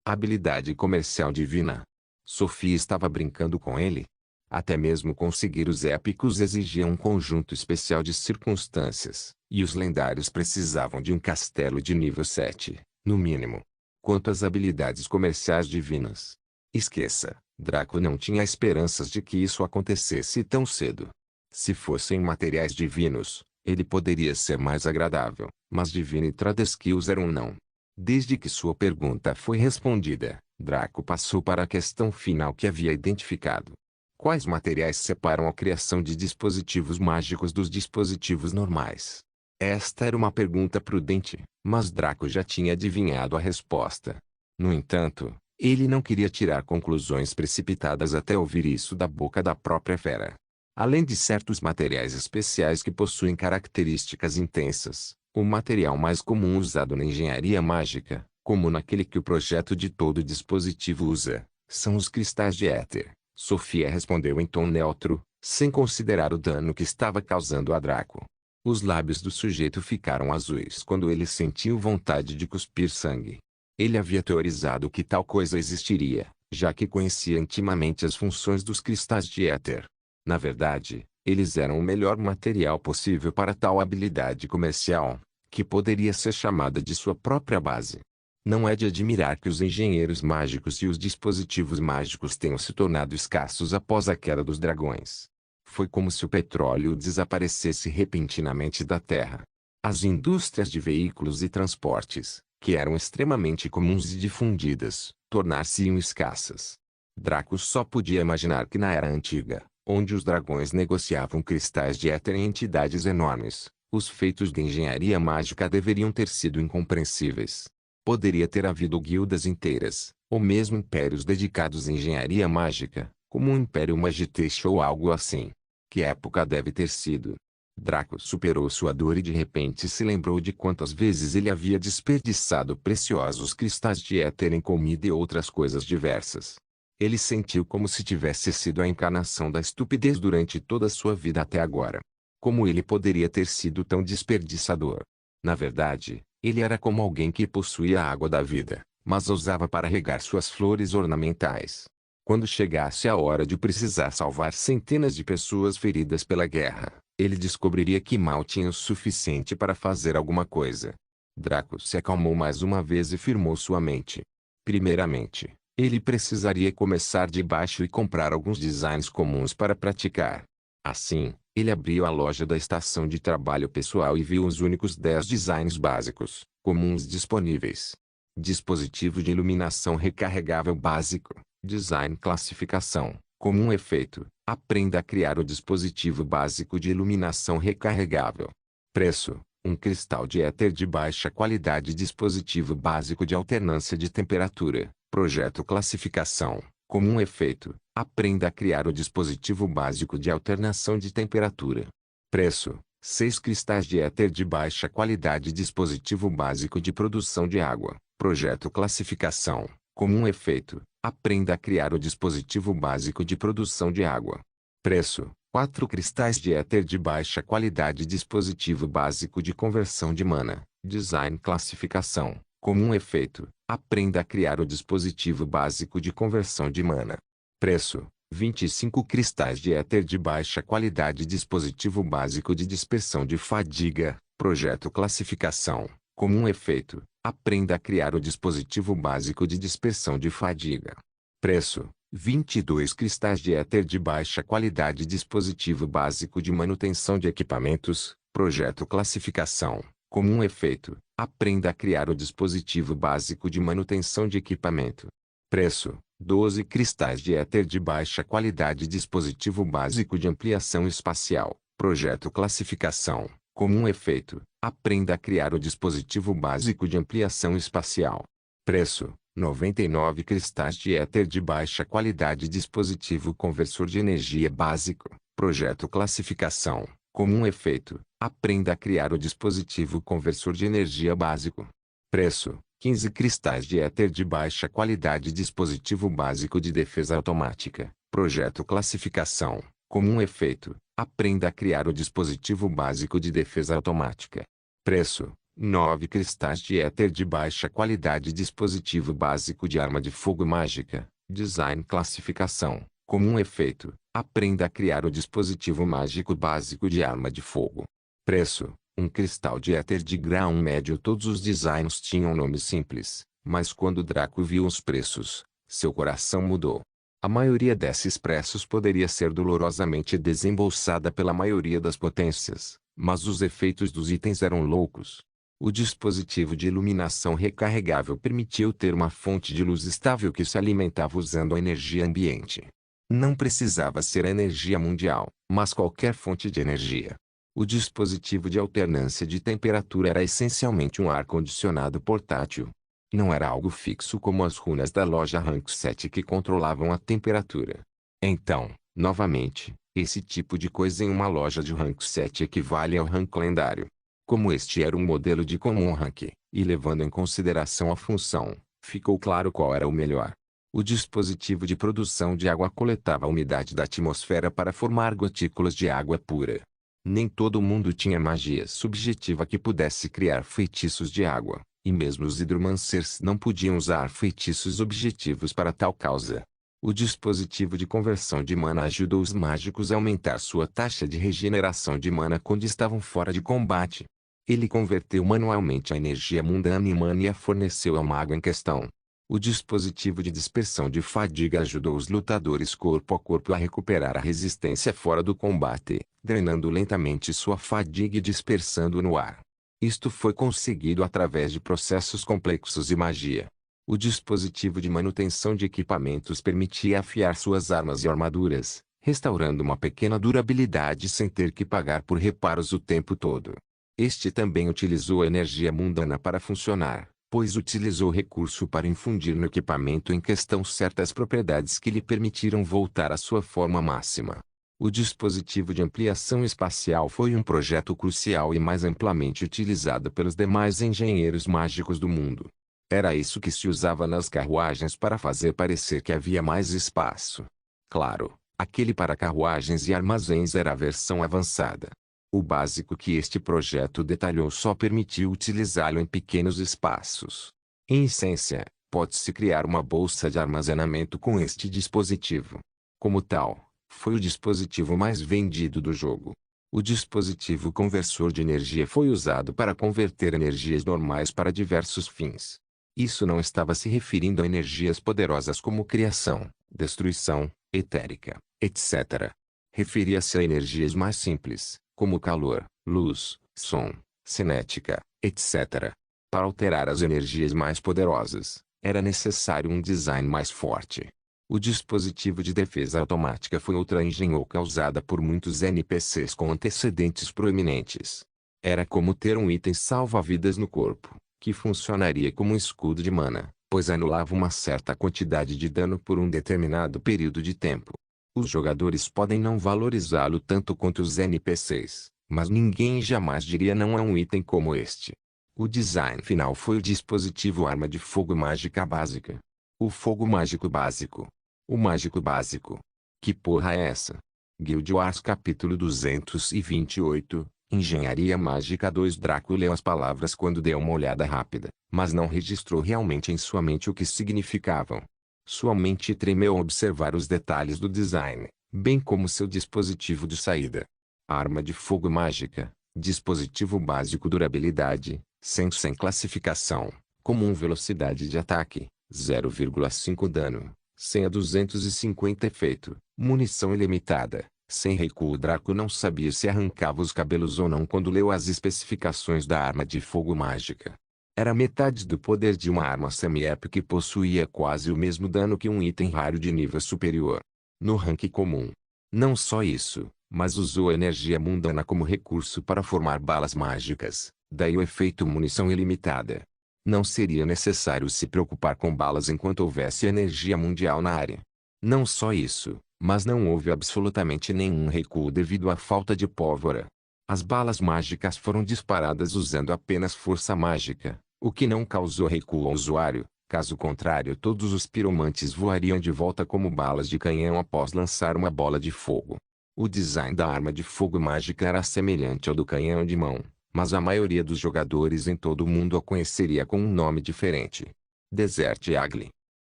[SPEAKER 1] Habilidade comercial divina. Sofia estava brincando com ele? Até mesmo conseguir os épicos exigia um conjunto especial de circunstâncias, e os lendários precisavam de um castelo de nível 7, no mínimo. Quanto às habilidades comerciais divinas, esqueça, Draco não tinha esperanças de que isso acontecesse tão cedo. Se fossem materiais divinos, ele poderia ser mais agradável, mas Divine Trade Skills era um não. Desde que sua pergunta foi respondida, Draco passou para a questão final que havia identificado. Quais materiais separam a criação de dispositivos mágicos dos dispositivos normais? Esta era uma pergunta prudente, mas Draco já tinha adivinhado a resposta. No entanto, ele não queria tirar conclusões precipitadas até ouvir isso da boca da própria fera. Além de certos materiais especiais que possuem características intensas, o material mais comum usado na engenharia mágica, como naquele que o projeto de todo dispositivo usa, são os cristais de éter. Sofia respondeu em tom neutro, sem considerar o dano que estava causando a Draco. Os lábios do sujeito ficaram azuis quando ele sentiu vontade de cuspir sangue. Ele havia teorizado que tal coisa existiria, já que conhecia intimamente as funções dos cristais de éter. Na verdade, eles eram o melhor material possível para tal habilidade comercial, que poderia ser chamada de sua própria base. Não é de admirar que os engenheiros mágicos e os dispositivos mágicos tenham se tornado escassos após a queda dos dragões. Foi como se o petróleo desaparecesse repentinamente da Terra. As indústrias de veículos e transportes, que eram extremamente comuns e difundidas, tornar-se-iam escassas. Draco só podia imaginar que na Era Antiga, onde os dragões negociavam cristais de éter em entidades enormes, os feitos de engenharia mágica deveriam ter sido incompreensíveis. Poderia ter havido guildas inteiras, ou mesmo impérios dedicados à engenharia mágica, como o Império Magitesh ou algo assim. Que época deve ter sido? Draco superou sua dor e de repente se lembrou de quantas vezes ele havia desperdiçado preciosos cristais de éter em comida e outras coisas diversas. Ele sentiu como se tivesse sido a encarnação da estupidez durante toda a sua vida até agora. Como ele poderia ter sido tão desperdiçador? Na verdade, ele era como alguém que possuía a água da vida, mas a usava para regar suas flores ornamentais. Quando chegasse a hora de precisar salvar centenas de pessoas feridas pela guerra, ele descobriria que mal tinha o suficiente para fazer alguma coisa. Draco se acalmou mais uma vez e firmou sua mente. Primeiramente, ele precisaria começar de baixo e comprar alguns designs comuns para praticar. Assim, ele abriu a loja da estação de trabalho pessoal e viu os únicos 10 designs básicos, comuns disponíveis. Dispositivo de iluminação recarregável básico. Design classificação, comum efeito, aprenda a criar o dispositivo básico de iluminação recarregável. Preço, um cristal de éter de baixa qualidade. Dispositivo básico de alternância de temperatura. Projeto classificação, comum efeito, aprenda a criar o dispositivo básico de alternação de temperatura. Preço, 6 cristais de éter de baixa qualidade. Dispositivo básico de produção de água. Projeto classificação, comum efeito, aprenda a criar o dispositivo básico de produção de água. Preço, 4 cristais de éter de baixa qualidade. Dispositivo básico de conversão de mana. Design classificação, comum efeito, aprenda a criar o dispositivo básico de conversão de mana. Preço, 25 cristais de éter de baixa qualidade. Dispositivo básico de dispersão de fadiga. Projeto classificação. Comum efeito. Aprenda a criar o dispositivo básico de dispersão de fadiga. Preço: 22 cristais de éter de baixa qualidade. Dispositivo básico de manutenção de equipamentos. Projeto classificação. Comum efeito. Aprenda a criar o dispositivo básico de manutenção de equipamento. Preço: 12 cristais de éter de baixa qualidade. Dispositivo básico de ampliação espacial. Projeto classificação. Comum efeito. Aprenda a criar o dispositivo básico de ampliação espacial. Preço: 99 cristais de éter de baixa qualidade. Dispositivo conversor de energia básico. Projeto classificação. Comum efeito. Aprenda a criar o dispositivo conversor de energia básico. Preço: 15 cristais de éter de baixa qualidade. Dispositivo básico de defesa automática. Projeto classificação. Comum efeito. Aprenda a criar o dispositivo básico de defesa automática. Preço: 9 cristais de éter de baixa qualidade. Dispositivo básico de arma de fogo mágica. Design classificação. Comum efeito. Aprenda a criar o dispositivo mágico básico de arma de fogo. Preço: 1 cristal de éter de grau médio. Todos os designs tinham nomes simples, mas quando Draco viu os preços, seu coração mudou. A maioria desses preços poderia ser dolorosamente desembolsada pela maioria das potências, mas os efeitos dos itens eram loucos. O dispositivo de iluminação recarregável permitiu ter uma fonte de luz estável que se alimentava usando a energia ambiente. Não precisava ser a energia mundial, mas qualquer fonte de energia. O dispositivo de alternância de temperatura era essencialmente um ar-condicionado portátil. Não era algo fixo como as runas da loja Rank 7 que controlavam a temperatura. Então, novamente, esse tipo de coisa em uma loja de Rank 7 equivale ao rank lendário. Como este era um modelo de comum rank, e levando em consideração a função, ficou claro qual era o melhor. O dispositivo de produção de água coletava a umidade da atmosfera para formar gotículas de água pura. Nem todo mundo tinha magia subjetiva que pudesse criar feitiços de água, e mesmo os hidromancers não podiam usar feitiços objetivos para tal causa. O dispositivo de conversão de mana ajudou os mágicos a aumentar sua taxa de regeneração de mana quando estavam fora de combate. Ele converteu manualmente a energia mundana em mana e a forneceu ao mago em questão. O dispositivo de dispersão de fadiga ajudou os lutadores corpo a corpo a recuperar a resistência fora do combate, drenando lentamente sua fadiga e dispersando no ar. Isto foi conseguido através de processos complexos e magia. O dispositivo de manutenção de equipamentos permitia afiar suas armas e armaduras, restaurando uma pequena durabilidade sem ter que pagar por reparos o tempo todo. Este também utilizou a energia mundana para funcionar, pois utilizou o recurso para infundir no equipamento em questão certas propriedades que lhe permitiram voltar à sua forma máxima. O dispositivo de ampliação espacial foi um projeto crucial e mais amplamente utilizado pelos demais engenheiros mágicos do mundo. Era isso que se usava nas carruagens para fazer parecer que havia mais espaço. Claro, aquele para carruagens e armazéns era a versão avançada. O básico que este projeto detalhou só permitiu utilizá-lo em pequenos espaços. Em essência, pode-se criar uma bolsa de armazenamento com este dispositivo. Como tal, foi o dispositivo mais vendido do jogo. O dispositivo conversor de energia foi usado para converter energias normais para diversos fins. Isso não estava se referindo a energias poderosas como criação, destruição, etérica, etc. Referia-se a energias mais simples, como calor, luz, som, cinética, etc. Para alterar as energias mais poderosas, era necessário um design mais forte. O dispositivo de defesa automática foi outra engenhoca usada por muitos NPCs com antecedentes proeminentes. Era como ter um item salva-vidas no corpo, que funcionaria como um escudo de mana, pois anulava uma certa quantidade de dano por um determinado período de tempo. Os jogadores podem não valorizá-lo tanto quanto os NPCs, mas ninguém jamais diria não a um item como este. O design final foi o dispositivo arma de fogo mágica básica. O fogo mágico básico. O mágico básico. Que porra é essa? Guild Wars capítulo 228, Engenharia Mágica 2. Draco leu as palavras quando deu uma olhada rápida, mas não registrou realmente em sua mente o que significavam. Sua mente tremeu ao observar os detalhes do design, bem como seu dispositivo de saída. Arma de fogo mágica, dispositivo básico durabilidade, sem classificação, comum velocidade de ataque, 0,5 dano, 100 a 250 efeito, munição ilimitada, sem recuo. Draco não sabia se arrancava os cabelos ou não quando leu as especificações da arma de fogo mágica. Era metade do poder de uma arma semi-épica e possuía quase o mesmo dano que um item raro de nível superior. No rank comum. Não só isso, mas usou a energia mundana como recurso para formar balas mágicas, daí o efeito munição ilimitada. Não seria necessário se preocupar com balas enquanto houvesse energia mundial na área. Não só isso, mas não houve absolutamente nenhum recuo devido à falta de pólvora. As balas mágicas foram disparadas usando apenas força mágica, o que não causou recuo ao usuário. Caso contrário, todos os piromantes voariam de volta como balas de canhão após lançar uma bola de fogo. O design da arma de fogo mágica era semelhante ao do canhão de mão, mas a maioria dos jogadores em todo o mundo a conheceria com um nome diferente. Desert Eagle.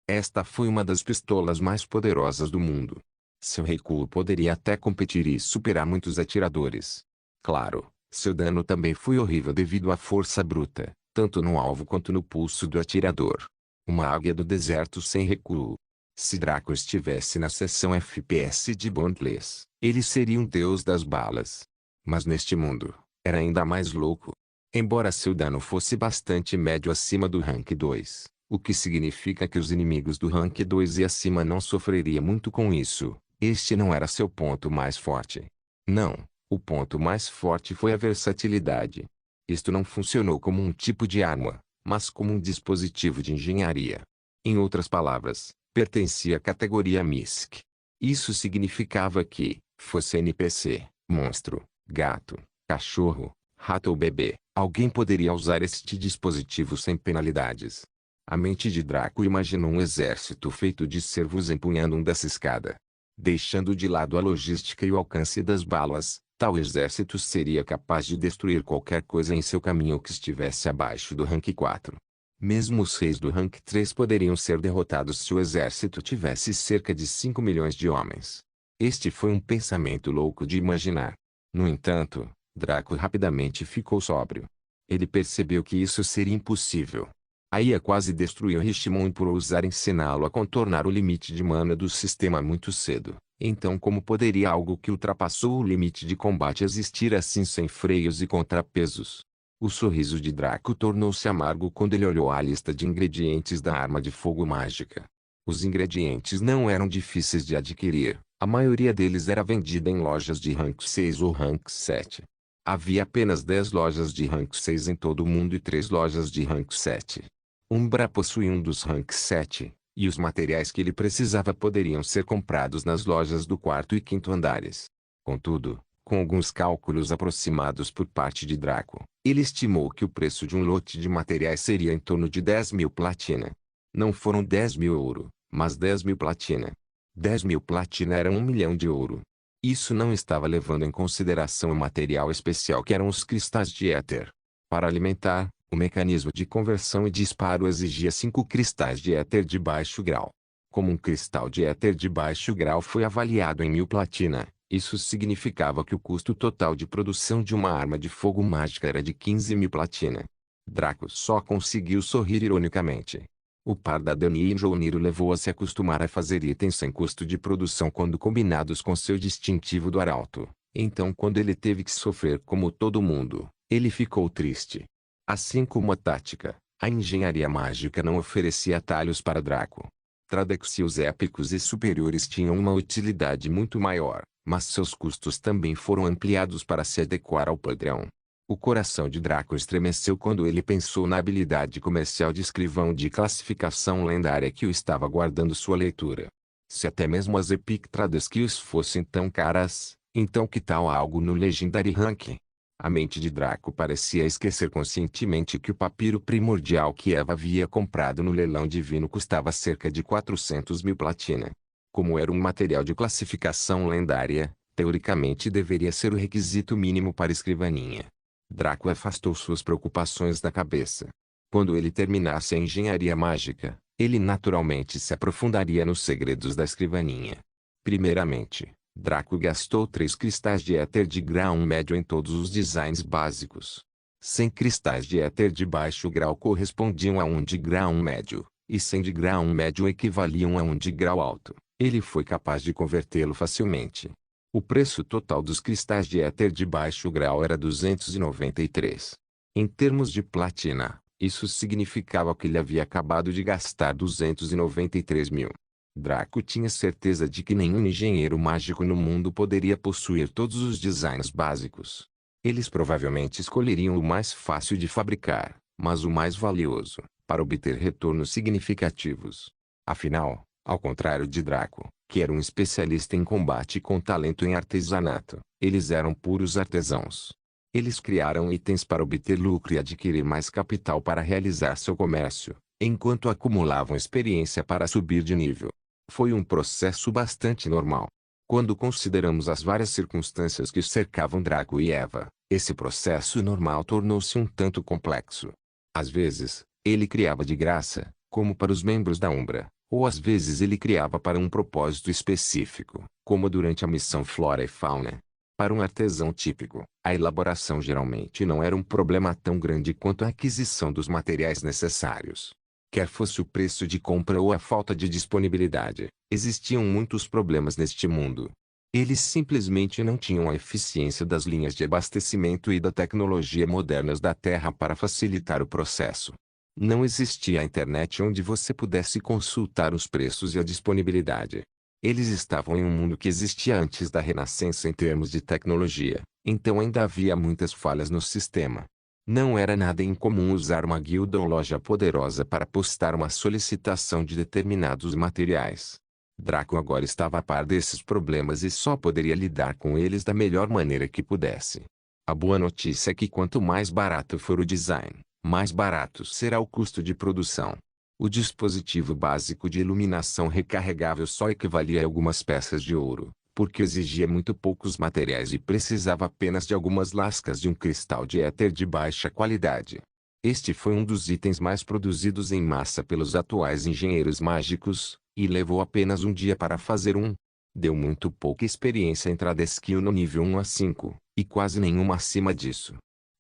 [SPEAKER 1] Esta foi uma das pistolas mais poderosas do mundo. Seu recuo poderia até competir e superar muitos atiradores. Claro, seu dano também foi horrível devido à força bruta, tanto no alvo quanto no pulso do atirador. Uma águia do deserto sem recuo. Se Draco estivesse na seção FPS de Bondless, ele seria um deus das balas. Mas neste mundo, era ainda mais louco. Embora seu dano fosse bastante médio acima do rank 2, o que significa que os inimigos do rank 2 e acima não sofreriam muito com isso, este não era seu ponto mais forte. Não. O ponto mais forte foi a versatilidade. Isto não funcionou como um tipo de arma, mas como um dispositivo de engenharia. Em outras palavras, pertencia à categoria MISC. Isso significava que, fosse NPC, monstro, gato, cachorro, rato ou bebê, alguém poderia usar este dispositivo sem penalidades. A mente de Draco imaginou um exército feito de servos empunhando dessa escada. Deixando de lado a logística e o alcance das balas, tal exército seria capaz de destruir qualquer coisa em seu caminho que estivesse abaixo do rank 4. Mesmo os reis do rank 3 poderiam ser derrotados se o exército tivesse cerca de 5 milhões de homens. Este foi um pensamento louco de imaginar. No entanto, Draco rapidamente ficou sóbrio. Ele percebeu que isso seria impossível. A IA quase destruiu Richmond por ousar ensiná-lo a contornar o limite de mana do sistema muito cedo. Então como poderia algo que ultrapassou o limite de combate existir assim sem freios e contrapesos? O sorriso de Draco tornou-se amargo quando ele olhou a lista de ingredientes da arma de fogo mágica. Os ingredientes não eram difíceis de adquirir, a maioria deles era vendida em lojas de rank 6 ou rank 7. Havia apenas 10 lojas de rank 6 em todo o mundo e 3 lojas de rank 7. Umbra possuía um dos rank 7. E os materiais que ele precisava poderiam ser comprados nas lojas do quarto e quinto andares. Contudo, com alguns cálculos aproximados por parte de Draco, ele estimou que o preço de um lote de materiais seria em torno de 10.000 platina. Não foram 10.000 ouro, mas 10.000 platina. 10.000 platina eram 1 milhão de ouro. Isso não estava levando em consideração o material especial que eram os cristais de éter. Para alimentar, o mecanismo de conversão e disparo exigia 5 cristais de éter de baixo grau. Como um cristal de éter de baixo grau foi avaliado em 1.000 platina, isso significava que o custo total de produção de uma arma de fogo mágica era de 15.000 platina. Draco só conseguiu sorrir ironicamente. O par da Dani e Jouniro levou a se acostumar a fazer itens sem custo de produção quando combinados com seu distintivo do arauto. Então quando ele teve que sofrer como todo mundo, ele ficou triste. Assim como a tática, a engenharia mágica não oferecia atalhos para Draco. Tradexios épicos e superiores tinham uma utilidade muito maior, mas seus custos também foram ampliados para se adequar ao padrão. O coração de Draco estremeceu quando ele pensou na habilidade comercial de escrivão de classificação lendária que o estava guardando sua leitura. Se até mesmo as Epic Tradeskios fossem tão caras, então que tal algo no Legendary Rank? A mente de Draco parecia esquecer conscientemente que o papiro primordial que Eva havia comprado no leilão divino custava cerca de 400.000 platina. Como era um material de classificação lendária, teoricamente deveria ser o requisito mínimo para escrivaninha. Draco afastou suas preocupações da cabeça. Quando ele terminasse a engenharia mágica, Ele naturalmente se aprofundaria nos segredos da escrivaninha. Primeiramente, Draco gastou 3 cristais de éter de grau médio em todos os designs básicos. 100 cristais de éter de baixo grau correspondiam a 1 de grau médio, e 100 de grau médio equivaliam a 1 de grau alto. Ele foi capaz de convertê-lo facilmente. O preço total dos cristais de éter de baixo grau era 293. Em termos de platina, isso significava que ele havia acabado de gastar 293 mil. Draco tinha certeza de que nenhum engenheiro mágico no mundo poderia possuir todos os designs básicos. Eles provavelmente escolheriam o mais fácil de fabricar, mas o mais valioso, para obter retornos significativos. Afinal, ao contrário de Draco, que era um especialista em combate com talento em artesanato, eles eram puros artesãos. Eles criaram itens para obter lucro e adquirir mais capital para realizar seu comércio, enquanto acumulavam experiência para subir de nível. Foi um processo bastante normal. Quando consideramos as várias circunstâncias que cercavam Draco e Eva, esse processo normal tornou-se um tanto complexo. Às vezes, ele criava de graça, como para os membros da Umbra, ou às vezes ele criava para um propósito específico, como durante a missão Flora e Fauna. Para um artesão típico, a elaboração geralmente não era um problema tão grande quanto a aquisição dos materiais necessários. Quer fosse o preço de compra ou a falta de disponibilidade, existiam muitos problemas neste mundo. Eles simplesmente não tinham a eficiência das linhas de abastecimento e da tecnologia modernas da Terra para facilitar o processo. Não existia a internet onde você pudesse consultar os preços e a disponibilidade. Eles estavam em um mundo que existia antes da Renascença em termos de tecnologia, então ainda havia muitas falhas no sistema. Não era nada incomum usar uma guilda ou loja poderosa para postar uma solicitação de determinados materiais. Draco agora estava a par desses problemas e só poderia lidar com eles da melhor maneira que pudesse. A boa notícia é que quanto mais barato for o design, mais barato será o custo de produção. O dispositivo básico de iluminação recarregável só equivalia a algumas peças de ouro, porque exigia muito poucos materiais e precisava apenas de algumas lascas de um cristal de éter de baixa qualidade. Este foi um dos itens mais produzidos em massa pelos atuais engenheiros mágicos, e levou apenas um dia para fazer um. Deu muito pouca experiência em Trade Skill no nível 1 a 5, e quase nenhuma acima disso.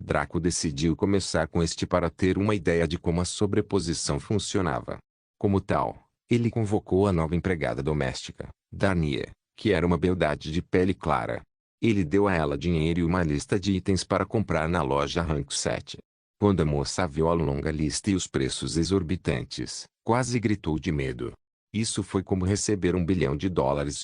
[SPEAKER 1] Draco decidiu começar com este para ter uma ideia de como a sobreposição funcionava. Como tal, ele convocou a nova empregada doméstica, Darnia, que era uma beldade de pele clara. Ele deu a ela dinheiro e uma lista de itens para comprar na loja Rank 7. Quando a moça viu a longa lista e os preços exorbitantes, quase gritou de medo. Isso foi como receber $1 bilhão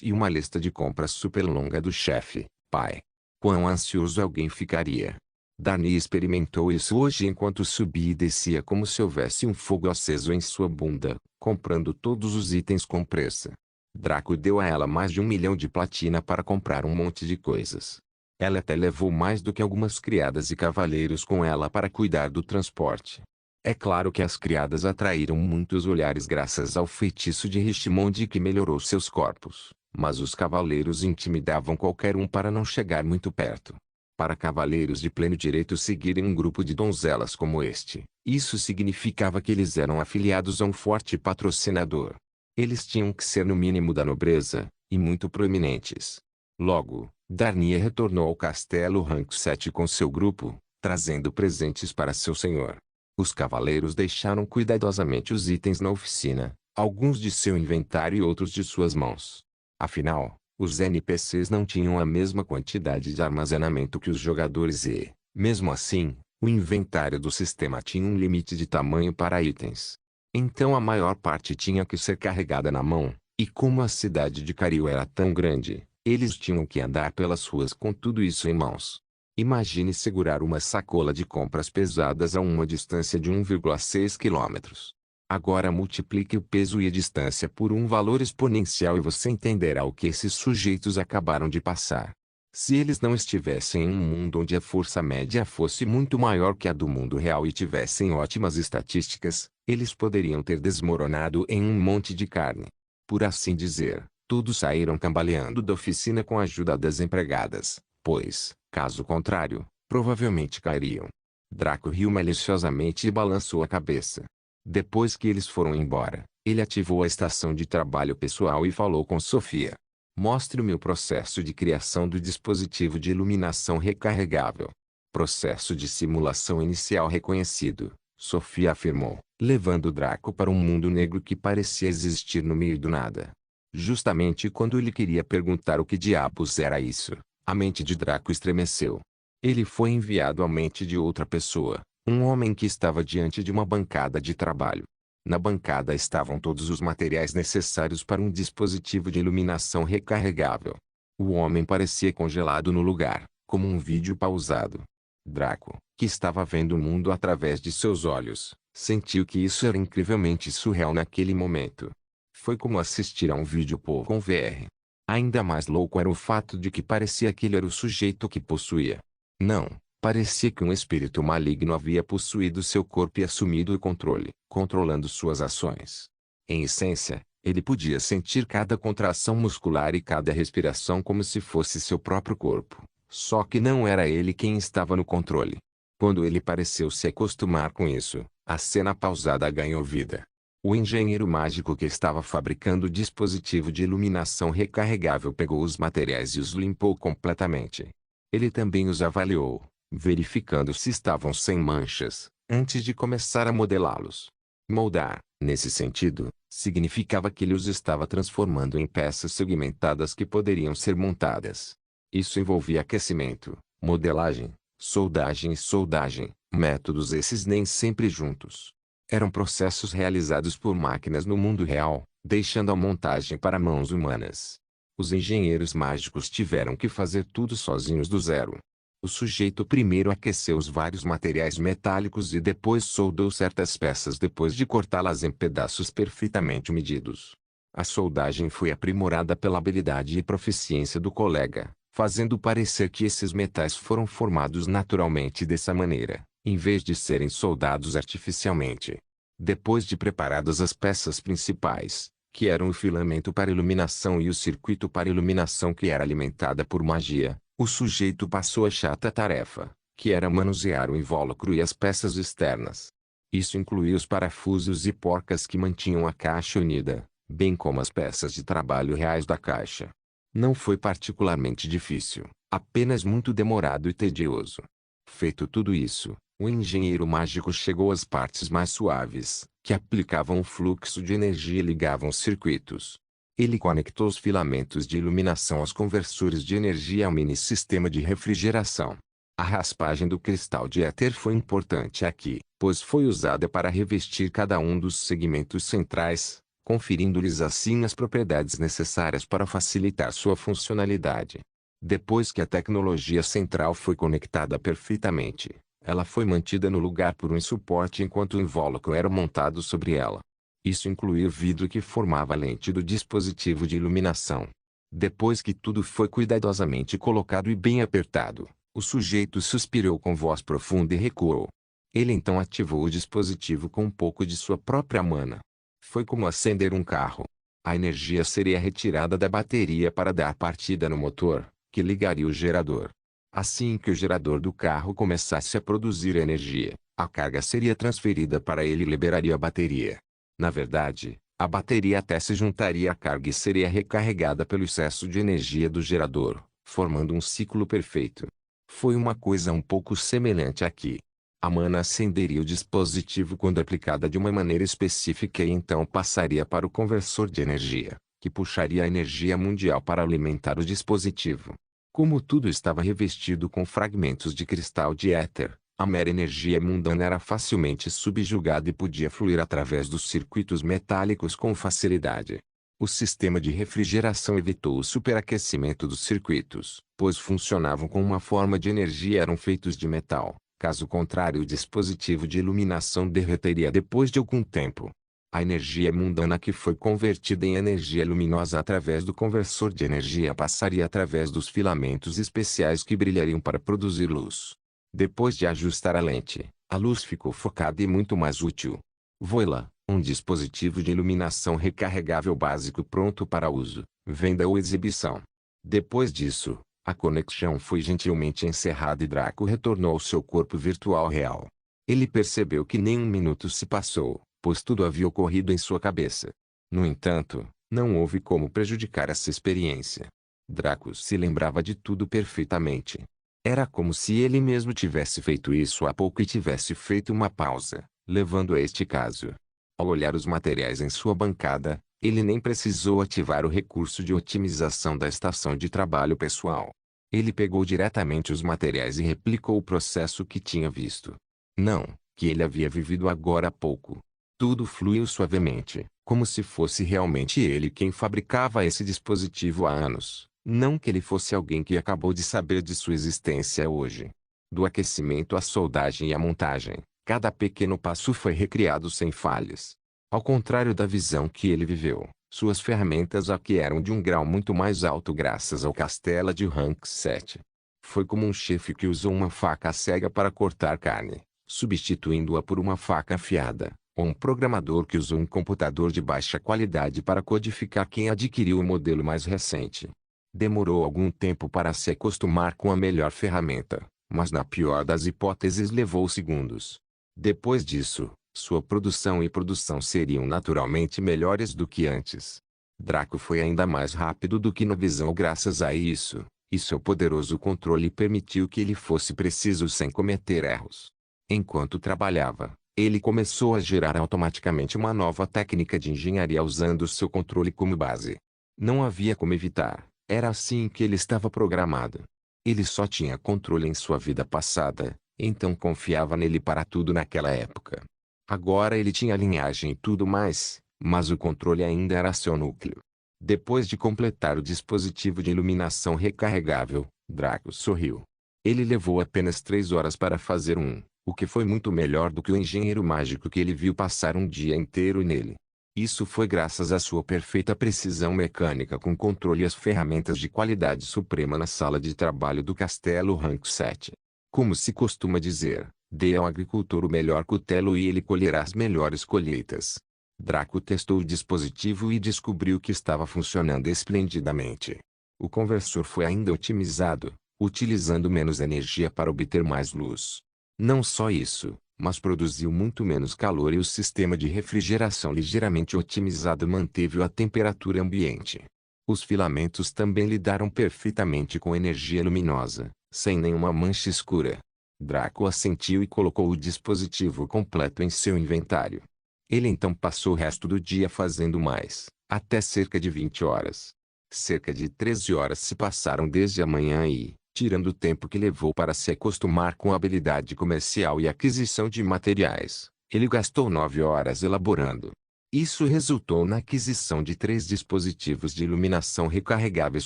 [SPEAKER 1] e uma lista de compras super longa do chefe, pai. Quão ansioso alguém ficaria? Darnia experimentou isso hoje enquanto subia e descia como se houvesse um fogo aceso em sua bunda, comprando todos os itens com pressa. Draco deu a ela mais de 1 milhão de platina para comprar um monte de coisas. Ela até levou mais do que algumas criadas e cavaleiros com ela para cuidar do transporte. É claro que as criadas atraíram muitos olhares graças ao feitiço de Richmond que melhorou seus corpos, mas os cavaleiros intimidavam qualquer um para não chegar muito perto. Para cavaleiros de pleno direito seguirem um grupo de donzelas como este, isso significava que eles eram afiliados a um forte patrocinador. Eles tinham que ser no mínimo da nobreza, e muito proeminentes. Logo, Darnia retornou ao castelo Rank 7 com seu grupo, trazendo presentes para seu senhor. Os cavaleiros deixaram cuidadosamente os itens na oficina, alguns de seu inventário e outros de suas mãos. Afinal, os NPCs não tinham a mesma quantidade de armazenamento que os jogadores e, mesmo assim, o inventário do sistema tinha um limite de tamanho para itens. Então a maior parte tinha que ser carregada na mão, e como a cidade de Cariu era tão grande, eles tinham que andar pelas ruas com tudo isso em mãos. Imagine segurar uma sacola de compras pesadas a uma distância de 1,6 quilômetros. Agora multiplique o peso e a distância por um valor exponencial e você entenderá o que esses sujeitos acabaram de passar. Se eles não estivessem em um mundo onde a força média fosse muito maior que a do mundo real e tivessem ótimas estatísticas, eles poderiam ter desmoronado em um monte de carne. Por assim dizer, todos saíram cambaleando da oficina com a ajuda das empregadas, pois, caso contrário, provavelmente cairiam. Draco riu maliciosamente e balançou a cabeça. Depois que eles foram embora, Ele ativou a estação de trabalho pessoal e falou com Sofia. Mostre-me o processo de criação do dispositivo de iluminação recarregável. Processo de simulação inicial reconhecido, Sofia afirmou, levando Draco para um mundo negro que parecia existir no meio do nada. Justamente quando ele queria perguntar o que diabos era isso, a mente de Draco estremeceu. Ele foi enviado à mente de outra pessoa, um homem que estava diante de uma bancada de trabalho. Na bancada estavam todos os materiais necessários para um dispositivo de iluminação recarregável. O homem parecia congelado no lugar, como um vídeo pausado. Draco, que estava vendo o mundo através de seus olhos, sentiu que isso era incrivelmente surreal naquele momento. Foi como assistir a um vídeo com VR. Ainda mais louco era o fato de que parecia que ele era o sujeito que possuía. Não, parecia que um espírito maligno havia possuído seu corpo e assumido o controle, controlando suas ações. Em essência, ele podia sentir cada contração muscular e cada respiração como se fosse seu próprio corpo, só que não era ele quem estava no controle. Quando ele pareceu se acostumar com isso, a cena pausada ganhou vida. O engenheiro mágico que estava fabricando o dispositivo de iluminação recarregável pegou os materiais e os limpou completamente. Ele também os avaliou, verificando se estavam sem manchas, antes de começar a modelá-los. Moldar, nesse sentido, significava que ele os estava transformando em peças segmentadas que poderiam ser montadas. Isso envolvia aquecimento, modelagem, soldagem e soldagem, métodos esses nem sempre juntos. Eram processos realizados por máquinas no mundo real, deixando a montagem para mãos humanas. Os engenheiros mágicos tiveram que fazer tudo sozinhos do zero. O sujeito primeiro aqueceu os vários materiais metálicos e depois soldou certas peças depois de cortá-las em pedaços perfeitamente medidos. A soldagem foi aprimorada pela habilidade e proficiência do colega, fazendo parecer que esses metais foram formados naturalmente dessa maneira, em vez de serem soldados artificialmente. Depois de preparadas as peças principais, que eram o filamento para iluminação e o circuito para iluminação que era alimentada por magia, o sujeito passou a chata tarefa, que era manusear o invólucro e as peças externas. Isso incluía os parafusos e porcas que mantinham a caixa unida, bem como as peças de trabalho reais da caixa. Não foi particularmente difícil, apenas muito demorado e tedioso. Feito tudo isso, o engenheiro mágico chegou às partes mais suaves, que aplicavam o fluxo de energia e ligavam os circuitos. Ele conectou os filamentos de iluminação aos conversores de energia ao mini-sistema de refrigeração. A raspagem do cristal de éter foi importante aqui, pois foi usada para revestir cada um dos segmentos centrais, conferindo-lhes assim as propriedades necessárias para facilitar sua funcionalidade. Depois que a tecnologia central foi conectada perfeitamente, ela foi mantida no lugar por um suporte enquanto o invólucro era montado sobre ela. Isso incluía o vidro que formava a lente do dispositivo de iluminação. Depois que tudo foi cuidadosamente colocado e bem apertado, o sujeito suspirou com voz profunda e recuou. Ele então ativou o dispositivo com um pouco de sua própria mana. Foi como acender um carro. A energia seria retirada da bateria para dar partida no motor, que ligaria o gerador. Assim que o gerador do carro começasse a produzir energia, a carga seria transferida para ele e liberaria a bateria. Na verdade, a bateria até se juntaria à carga e seria recarregada pelo excesso de energia do gerador, formando um ciclo perfeito. Foi uma coisa um pouco semelhante aqui. A mana acenderia o dispositivo quando aplicada de uma maneira específica e então passaria para o conversor de energia, que puxaria a energia mundial para alimentar o dispositivo. Como tudo estava revestido com fragmentos de cristal de éter, a mera energia mundana era facilmente subjugada e podia fluir através dos circuitos metálicos com facilidade. O sistema de refrigeração evitou o superaquecimento dos circuitos, pois funcionavam com uma forma de energia e eram feitos de metal. Caso contrário, o dispositivo de iluminação derreteria depois de algum tempo. A energia mundana que foi convertida em energia luminosa através do conversor de energia passaria através dos filamentos especiais que brilhariam para produzir luz. Depois de ajustar a lente, a luz ficou focada e muito mais útil. Voila, um dispositivo de iluminação recarregável básico pronto para uso, venda ou exibição. Depois disso, a conexão foi gentilmente encerrada e Draco retornou ao seu corpo virtual real. Ele percebeu que nem um minuto se passou, pois tudo havia ocorrido em sua cabeça. No entanto, não houve como prejudicar essa experiência. Draco se lembrava de tudo perfeitamente. Era como se ele mesmo tivesse feito isso há pouco e tivesse feito uma pausa, levando a este caso. Ao olhar os materiais em sua bancada, ele nem precisou ativar o recurso de otimização da estação de trabalho pessoal. Ele pegou diretamente os materiais e replicou o processo que tinha visto. Não, que ele havia vivido agora há pouco. Tudo fluiu suavemente, como se fosse realmente ele quem fabricava esse dispositivo há anos, não que ele fosse alguém que acabou de saber de sua existência hoje. Do aquecimento à soldagem e à montagem, cada pequeno passo foi recriado sem falhas. Ao contrário da visão que ele viveu, suas ferramentas aqui eram de um grau muito mais alto graças ao castelo de Rank 7. Foi como um chefe que usou uma faca cega para cortar carne, substituindo-a por uma faca afiada, ou um programador que usou um computador de baixa qualidade para codificar quem adquiriu o modelo mais recente. Demorou algum tempo para se acostumar com a melhor ferramenta, mas na pior das hipóteses levou segundos. Depois disso, sua produção e produção seriam naturalmente melhores do que antes. Draco foi ainda mais rápido do que na visão graças a isso, e seu poderoso controle permitiu que ele fosse preciso sem cometer erros. Enquanto trabalhava, ele começou a gerar automaticamente uma nova técnica de engenharia usando seu controle como base. Não havia como evitar, era assim que ele estava programado. Ele só tinha controle em sua vida passada, então confiava nele para tudo naquela época. Agora ele tinha linhagem e tudo mais, mas o controle ainda era seu núcleo. Depois de completar o dispositivo de iluminação recarregável, Draco sorriu. Ele levou apenas 3 horas para fazer o que foi muito melhor do que o engenheiro mágico que ele viu passar um dia inteiro nele. Isso foi graças à sua perfeita precisão mecânica com controle e as ferramentas de qualidade suprema na sala de trabalho do Castelo Rank 7. Como se costuma dizer, dê ao agricultor o melhor cutelo e ele colherá as melhores colheitas. Draco testou o dispositivo e descobriu que estava funcionando esplendidamente. O conversor foi ainda otimizado, utilizando menos energia para obter mais luz. Não só isso, mas produziu muito menos calor e o sistema de refrigeração ligeiramente otimizado manteve a temperatura ambiente. Os filamentos também lidaram perfeitamente com energia luminosa, sem nenhuma mancha escura. Draco assentiu e colocou o dispositivo completo em seu inventário. Ele então passou o resto do dia fazendo mais, até cerca de 20 horas. Cerca de 13 horas se passaram desde a manhã e, tirando o tempo que levou para se acostumar com a habilidade comercial e aquisição de materiais, ele gastou 9 horas elaborando. Isso resultou na aquisição de 3 dispositivos de iluminação recarregáveis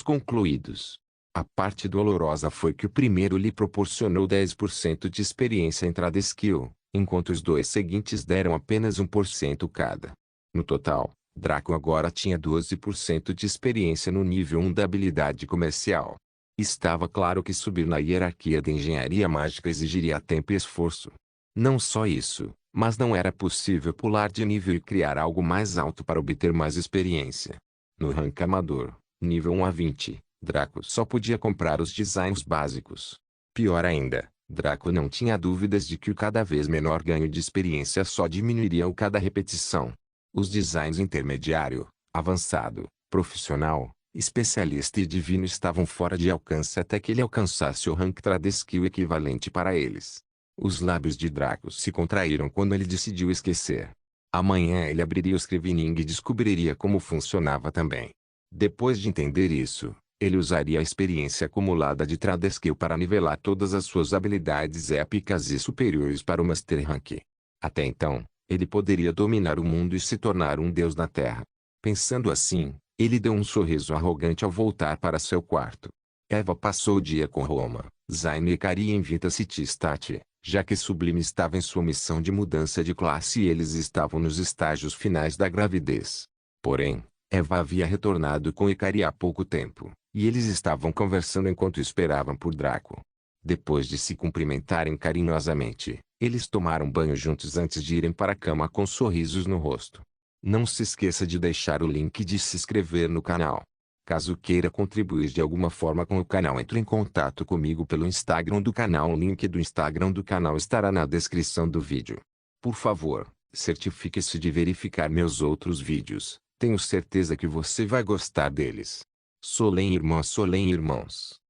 [SPEAKER 1] concluídos. A parte dolorosa foi que o primeiro lhe proporcionou 10% de experiência em Tradeskill, enquanto os 2 seguintes deram apenas 1% cada. No total, Draco agora tinha 12% de experiência no nível 1 da habilidade comercial. Estava claro que subir na hierarquia da engenharia mágica exigiria tempo e esforço. Não só isso, mas não era possível pular de nível e criar algo mais alto para obter mais experiência. No rank amador, nível 1 a 20, Draco só podia comprar os designs básicos. Pior ainda, Draco não tinha dúvidas de que o cada vez menor ganho de experiência só diminuiria a cada repetição. Os designs intermediário, avançado, profissional, especialista e divino estavam fora de alcance até que ele alcançasse o rank Tradeskill equivalente para eles. Os lábios de Draco se contraíram quando ele decidiu esquecer. Amanhã ele abriria o Scrivening e descobriria como funcionava também. Depois de entender isso, ele usaria a experiência acumulada de Tradeskill para nivelar todas as suas habilidades épicas e superiores para o Master Rank. Até então, ele poderia dominar o mundo e se tornar um deus na Terra. Pensando assim, ele deu um sorriso arrogante ao voltar para seu quarto. Eva passou o dia com Roma, Zayn e Kari em Vita City Stat, já que Sublime estava em sua missão de mudança de classe e eles estavam nos estágios finais da gravidez. Porém, Eva havia retornado com Ikari há pouco tempo, e eles estavam conversando enquanto esperavam por Draco. Depois de se cumprimentarem carinhosamente, eles tomaram banho juntos antes de irem para a cama com sorrisos no rosto. Não se esqueça de deixar o link de se inscrever no canal. Caso queira contribuir de alguma forma com o canal, entre em contato comigo pelo Instagram do canal. O link do Instagram do canal estará na descrição do vídeo. Por favor, Certifique-se de verificar meus outros vídeos. Tenho certeza que você vai gostar deles. Solem irmãos.